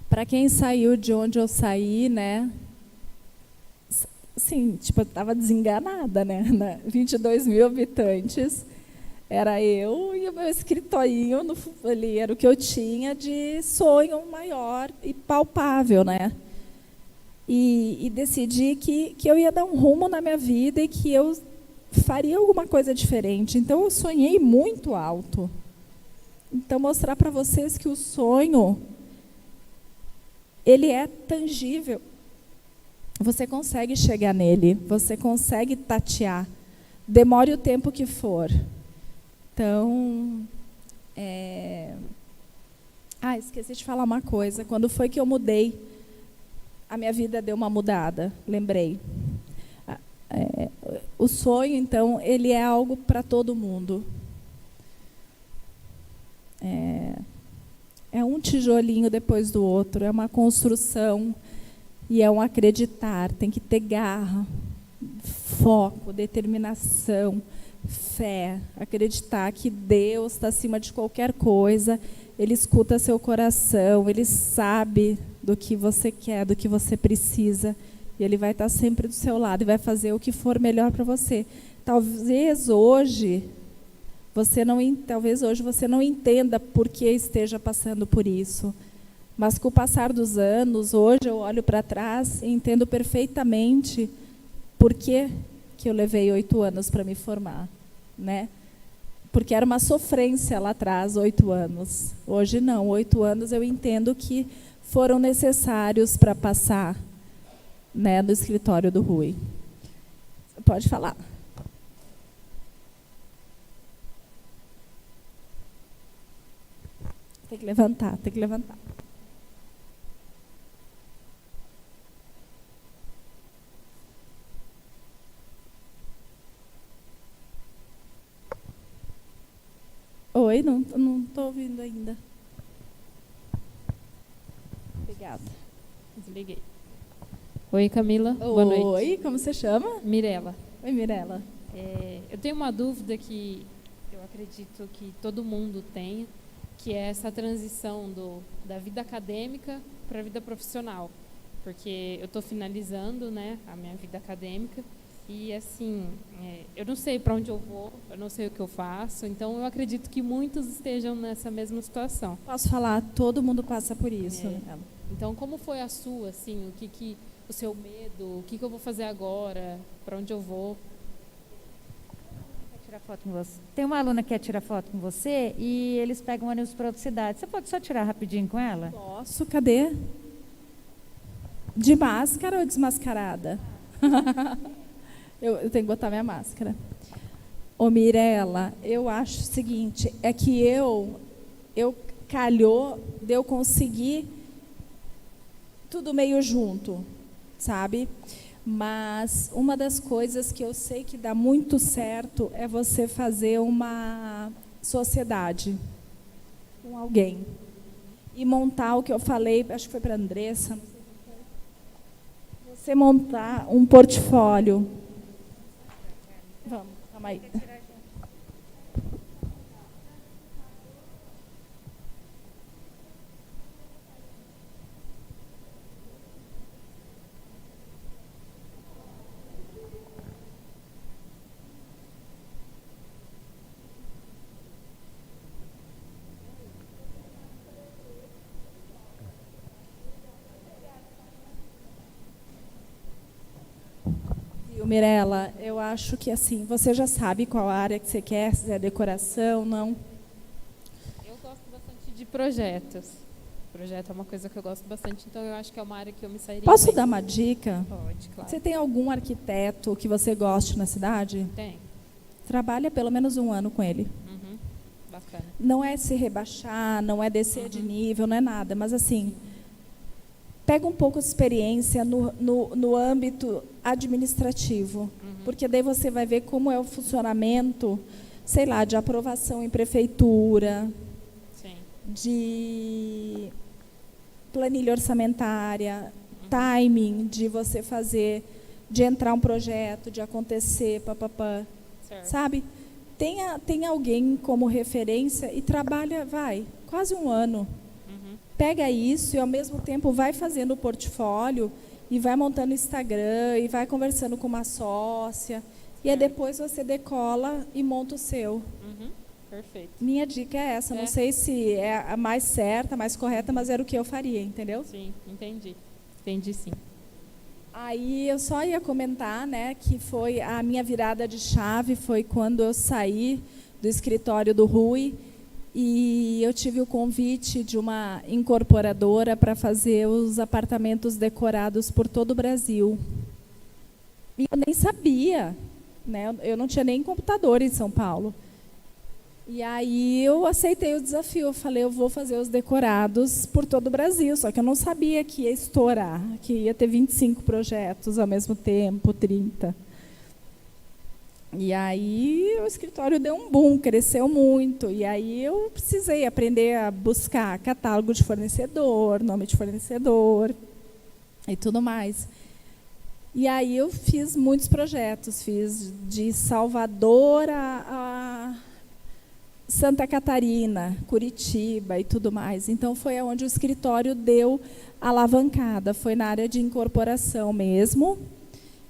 para quem saiu de onde eu saí, né? Assim, tipo, eu estava desenganada, né? 22 mil habitantes, era eu e o meu escritorinho ali, era o que eu tinha de sonho maior e palpável, né? E decidi que eu ia dar um rumo na minha vida e que eu faria alguma coisa diferente. Então, eu sonhei muito alto. Então, mostrar para vocês que o sonho, ele é tangível. Você consegue chegar nele, você consegue tatear. Demore o tempo que for. Então, esqueci de falar uma coisa. Quando foi que eu mudei, a minha vida deu uma mudada, lembrei. O sonho, então, ele é algo para todo mundo. É um tijolinho depois do outro, é uma construção e é um acreditar. Tem que ter garra, foco, determinação, fé, acreditar que Deus está acima de qualquer coisa, Ele escuta seu coração, Ele sabe do que você quer, do que você precisa, e Ele vai estar sempre do seu lado e vai fazer o que for melhor para você. Talvez hoje você não entenda por que esteja passando por isso, mas com o passar dos anos, hoje eu olho para trás e entendo perfeitamente por que eu levei 8 anos para me formar, né? Porque era uma sofrência lá atrás, 8 anos. Hoje não, 8 anos eu entendo que foram necessários para passar, né, no escritório do Rui. Pode falar. Tem que levantar, tem que levantar. Oi, não estou ouvindo ainda. Obrigada. Desliguei. Oi, Camila. Boa noite. Oi, como você chama? Mirela. Oi, Mirela. Eu tenho uma dúvida que eu acredito que todo mundo tem, que é essa transição da vida acadêmica para a vida profissional. Porque eu estou finalizando, né, a minha vida acadêmica e, assim, eu não sei para onde eu vou, eu não sei o que eu faço, então eu acredito que muitos estejam nessa mesma situação. Posso falar, todo mundo passa por isso. Então, como foi a sua, assim, o seu medo, o que eu vou fazer agora, para onde eu vou? Tirar foto com você. Tem uma aluna que quer tirar foto com você e eles pegam ônibus para outra cidade. Você pode só tirar rapidinho com ela? Posso, cadê? De máscara ou desmascarada? eu tenho que botar minha máscara. Ô, Mirela, eu acho o seguinte, é que eu calhou de eu conseguir tudo meio junto, sabe? Mas uma das coisas que eu sei que dá muito certo é você fazer uma sociedade com alguém e montar o que eu falei, acho que foi para a Andressa, você montar um portfólio. Vamos, calma aí. Mirela, eu acho que assim, você já sabe qual área que você quer, se é decoração, não? Eu gosto bastante de projetos. Projeto é uma coisa que eu gosto bastante, então eu acho que é uma área que eu me sairia Posso bem. dar uma dica? Pode, claro. Você tem algum arquiteto que você goste na cidade? Tem. Trabalha pelo menos 1 ano com ele. Uhum. Bacana. Não é se rebaixar, não é descer de nível, não é nada, mas assim, pega um pouco de experiência no âmbito administrativo, porque daí você vai ver como é o funcionamento, sei lá, de aprovação em prefeitura, Sim. de planilha orçamentária, timing de você fazer, de entrar um projeto, de acontecer, papapá, sabe? Tenha alguém como referência e trabalha, quase 1 ano. Pega isso e, ao mesmo tempo, vai fazendo o portfólio e vai montando Instagram e vai conversando com uma sócia. E aí depois você decola e monta o seu. Perfeito. Minha dica é essa. Não sei se é a mais certa, a mais correta, mas era o que eu faria, entendeu? Sim, entendi. Entendi, sim. Aí eu só ia comentar, né, que foi a minha virada de chave, foi quando eu saí do escritório do Rui e eu tive o convite de uma incorporadora para fazer os apartamentos decorados por todo o Brasil. E eu nem sabia, né, eu não tinha nem computador em São Paulo. E aí eu aceitei o desafio, eu falei, eu vou fazer os decorados por todo o Brasil, só que eu não sabia que ia estourar, que ia ter 25 projetos ao mesmo tempo, 30. E aí o escritório deu um boom, cresceu muito, e aí eu precisei aprender a buscar catálogo de fornecedor, nome de fornecedor e tudo mais. E aí eu fiz muitos projetos, fiz de Salvador a Santa Catarina, Curitiba e tudo mais. Então, foi onde o escritório deu alavancada, foi na área de incorporação mesmo.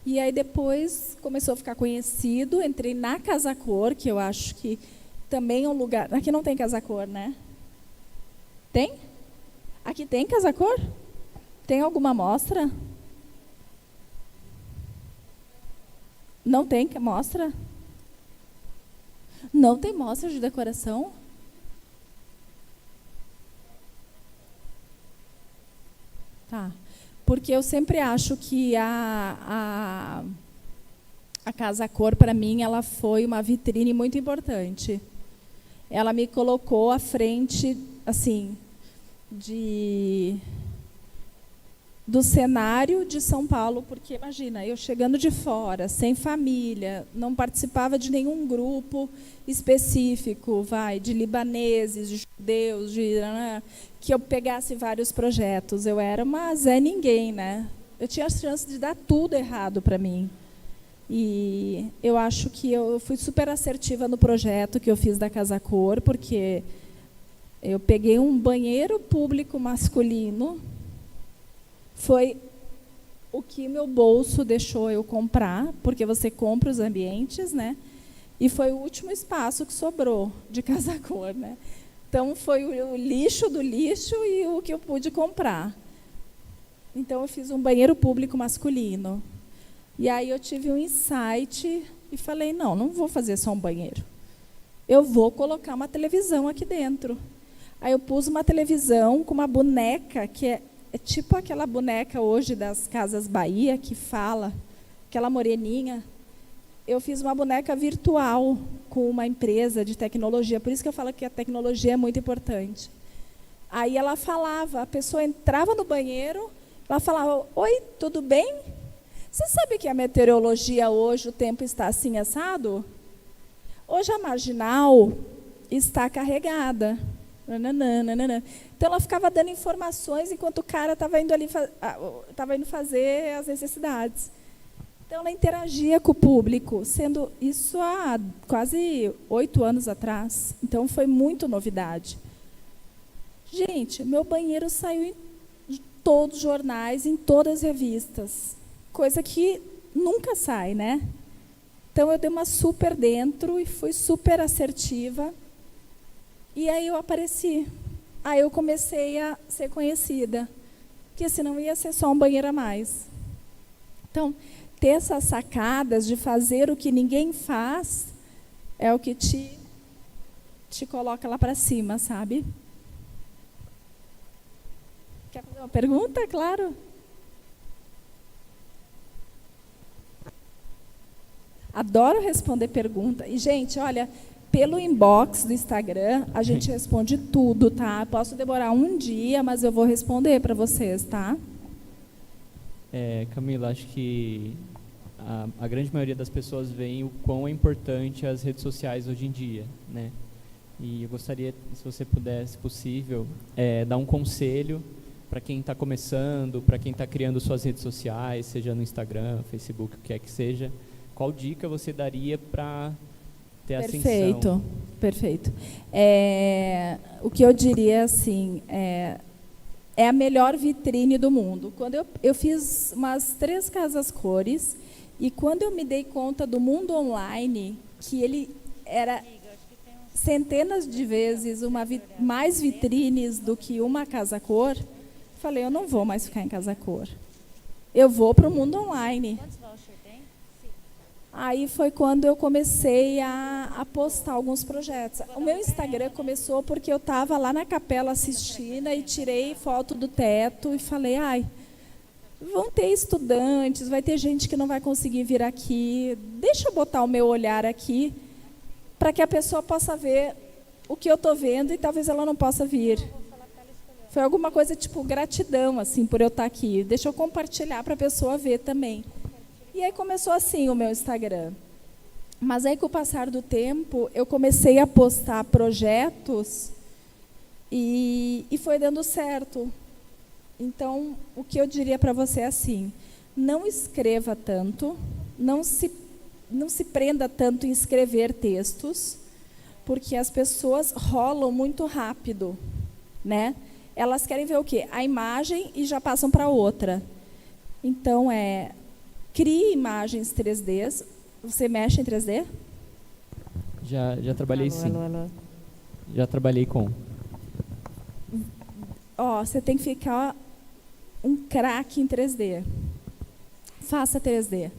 E aí, depois, começou a ficar conhecido, entrei na Casa Cor, que eu acho que também é um lugar... Aqui não tem Casa Cor, né? Tem? Aqui tem Casa Cor? Tem alguma mostra? Não tem mostra? Não tem mostra de decoração? Tá. Porque eu sempre acho que a Casa Cor, para mim, ela foi uma vitrine muito importante. Ela me colocou à frente, assim, do cenário de São Paulo, porque imagina, eu chegando de fora, sem família, não participava de nenhum grupo específico, de libaneses, de judeus, que eu pegasse vários projetos. Eu era uma Zé Ninguém, né? Eu tinha a chance de dar tudo errado para mim. E eu acho que eu fui super assertiva no projeto que eu fiz da Casa Cor, porque eu peguei um banheiro público masculino, foi o que meu bolso deixou eu comprar, porque você compra os ambientes, né? E foi o último espaço que sobrou de Casa Cor, né? Então, foi o lixo do lixo e o que eu pude comprar. Então, eu fiz um banheiro público masculino. E aí eu tive um insight e falei, não vou fazer só um banheiro. Eu vou colocar uma televisão aqui dentro. Aí eu pus uma televisão com uma boneca, que é tipo aquela boneca hoje das Casas Bahia, que fala, aquela moreninha. Eu fiz uma boneca virtual com uma empresa de tecnologia, por isso que eu falo que a tecnologia é muito importante. Aí ela falava, a pessoa entrava no banheiro, ela falava, oi, tudo bem? Você sabe que a meteorologia hoje, o tempo está assim assado? Hoje a marginal está carregada. Nananana. Então ela ficava dando informações enquanto o cara estava indo ali estava indo fazer as necessidades. Então ela interagia com o público, sendo isso há quase 8 anos atrás. Então foi muito novidade. Gente, meu banheiro saiu em todos os jornais, em todas as revistas, coisa que nunca sai, né? Então eu dei uma super dentro e fui super assertiva. E aí eu apareci. Aí eu comecei a ser conhecida, porque senão ia ser só um banheiro a mais. Então, ter essas sacadas de fazer o que ninguém faz é o que te coloca lá para cima, sabe? Quer fazer uma pergunta? Claro. Adoro responder pergunta. E, gente, olha, pelo inbox do Instagram, a gente responde tudo, tá? Posso demorar um dia, mas eu vou responder para vocês, tá? Camila, acho que a grande maioria das pessoas veem o quão é importante as redes sociais hoje em dia, né? E eu gostaria, se você pudesse, se possível, dar um conselho para quem está começando, para quem está criando suas redes sociais, seja no Instagram, Facebook, o que quer que seja. Qual dica você daria para ter ascensão? Perfeito. O que eu diria, assim, é a melhor vitrine do mundo. Quando eu fiz umas 3 casas cores, e quando eu me dei conta do mundo online, que ele era centenas de vezes mais vitrines do que uma casa cor, falei, eu não vou mais ficar em casa cor. Eu vou para o mundo online. Aí foi quando eu comecei a postar alguns projetos. O meu Instagram começou porque eu estava lá na Capela Sistina e tirei foto do teto e falei, vão ter estudantes, vai ter gente que não vai conseguir vir aqui, deixa eu botar o meu olhar aqui para que a pessoa possa ver o que eu estou vendo e talvez ela não possa vir. Foi alguma coisa tipo gratidão, assim, por eu estar aqui. Deixa eu compartilhar para a pessoa ver também. E aí começou assim o meu Instagram. Mas aí, com o passar do tempo, eu comecei a postar projetos e foi dando certo. Então, o que eu diria para você é assim, não escreva tanto, não se prenda tanto em escrever textos, porque as pessoas rolam muito rápido, né? Elas querem ver o quê? A imagem e já passam para outra. Então, crie imagens 3D. Você mexe em 3D? Já trabalhei sim. Já trabalhei com. Você tem que ficar um craque em 3D. Faça 3D.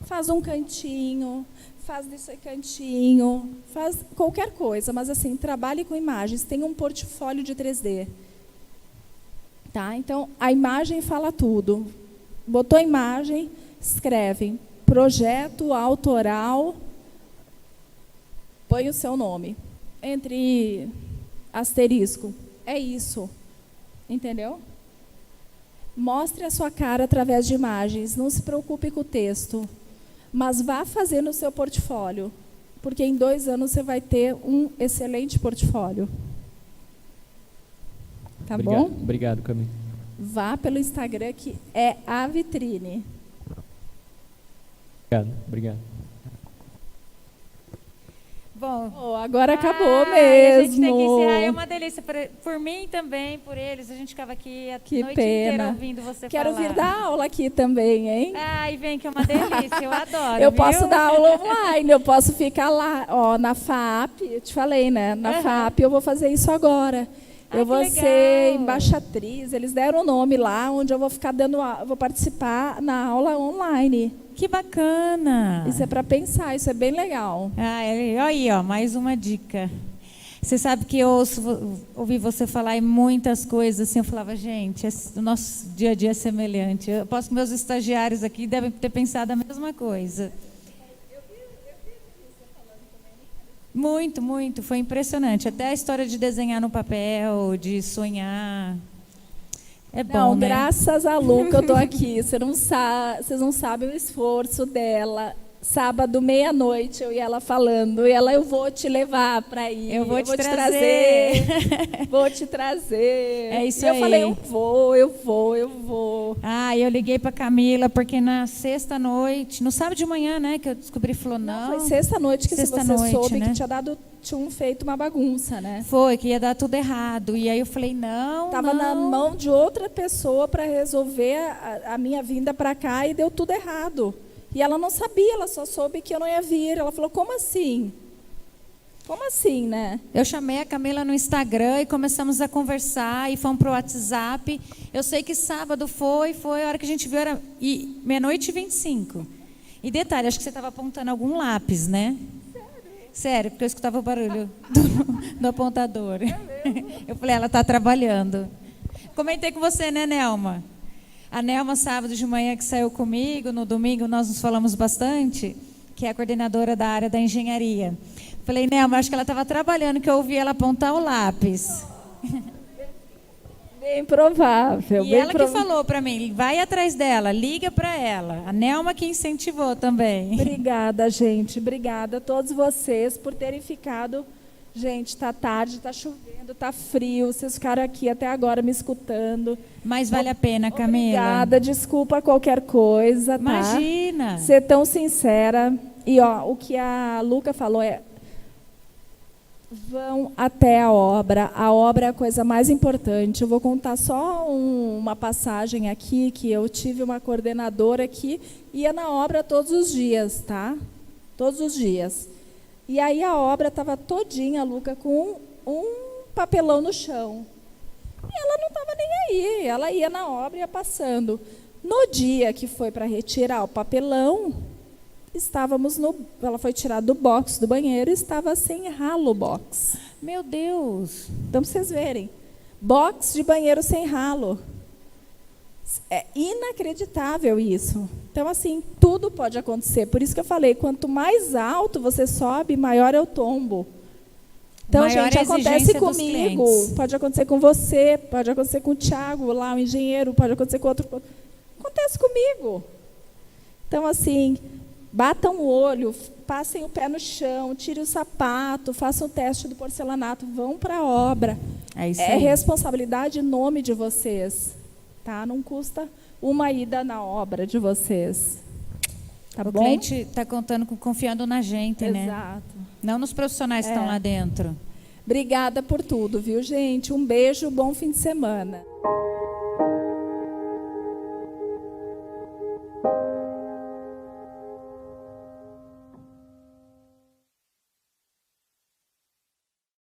Faz um cantinho, faz desse cantinho, faz qualquer coisa, mas assim, trabalhe com imagens, tenha um portfólio de 3D. Tá? Então, a imagem fala tudo. Botou a imagem, escreve projeto autoral, põe o seu nome, entre asterisco. É isso. Entendeu? Mostre a sua cara através de imagens, não se preocupe com o texto, mas vá fazer no seu portfólio, porque em 2 anos você vai ter um excelente portfólio. Tá bom? Obrigado, Camila. Vá pelo Instagram, que é a vitrine. Obrigado. Bom, Agora acabou a mesmo. gente tem que encerrar. É uma delícia por mim também, por eles. A gente ficava aqui a Que noite pena. inteira ouvindo você Quero falar. vir dar aula aqui também, hein? Ai, vem que é uma delícia, eu adoro. Eu viu? posso dar aula online, eu posso ficar lá, ó, na FAP, eu te falei, né? Na FAP eu vou fazer isso agora. Eu vou ser embaixatriz, eles deram o nome lá, onde eu vou ficar eu vou participar na aula online. Que bacana. Isso é para pensar, isso é bem legal. Olha aí, ó, mais uma dica. Você sabe que eu ouvi você falar em muitas coisas, assim, eu falava, gente, o nosso dia a dia é semelhante. Eu aposto que meus estagiários aqui devem ter pensado a mesma coisa. Muito, muito, foi impressionante. Até a história de desenhar no papel, de sonhar. É bom, Não, né? graças a Luca eu tô aqui. Vocês não sabem o esforço dela. Sábado, meia-noite, eu e ela falando. E ela, eu vou te levar para ir. Eu vou te trazer. Vou te trazer. É isso e eu aí. falei, eu vou. Eu liguei para Camila, porque na sexta-noite, no sábado de manhã, né, que eu descobri, falou, não. Foi sexta-noite que você soube, né? que tinham feito uma bagunça, né? Foi, que ia dar tudo errado. E aí eu falei, não, Tava na mão de outra pessoa para resolver a minha vinda para cá e deu tudo errado. E ela não sabia, ela só soube que eu não ia vir. Ela falou, como assim? Como assim, né? Eu chamei a Camila no Instagram e começamos a conversar e fomos pro WhatsApp. Eu sei que sábado foi a hora que a gente viu, era 00:25. E detalhe, acho que você estava apontando algum lápis, né? Sério, porque eu escutava o barulho do apontador. Eu falei, ela está trabalhando. Comentei com você, né, Nelma? A Nelma, sábado de manhã, que saiu comigo, no domingo nós nos falamos bastante, que é a coordenadora da área da engenharia. Falei, Nelma, acho que ela estava trabalhando, que eu ouvi ela apontar o lápis. Bem provável. E ela que falou para mim, vai atrás dela, liga para ela. A Nelma que incentivou também. Obrigada, gente. Obrigada a todos vocês por terem ficado. Gente, está tarde, está chovendo, está frio. Vocês ficaram aqui até agora me escutando. Mas vale a pena, Camila. Obrigada, desculpa qualquer coisa, tá? Imagina. Ser tão sincera. E ó, o que a Luca falou é: vão até a obra. A obra é a coisa mais importante. Eu vou contar só uma passagem aqui, que eu tive uma coordenadora que ia na obra todos os dias, tá? Todos os dias. E aí a obra estava todinha, Luca, com um papelão no chão. E ela não estava nem aí, ela ia na obra e ia passando. No dia que foi para retirar o papelão, ela foi tirar do box do banheiro e estava sem ralo box. Meu Deus! Então, para vocês verem, box de banheiro sem ralo. É inacreditável isso. Então, assim, tudo pode acontecer. Por isso que eu falei, quanto mais alto você sobe, maior é o tombo. Então, maior gente, acontece comigo, pode acontecer com você, pode acontecer com o Thiago, lá o engenheiro, pode acontecer com outro. Acontece comigo. Então, assim, batam o olho, passem o pé no chão, tirem o sapato, façam o teste do porcelanato, vão para a obra. É responsabilidade em nome de vocês. Tá? Não custa uma ida na obra de vocês. Tá bom? O cliente está confiando na gente, né? Exato. Não nos profissionais que estão lá dentro. Obrigada por tudo, viu, gente? Um beijo, bom fim de semana.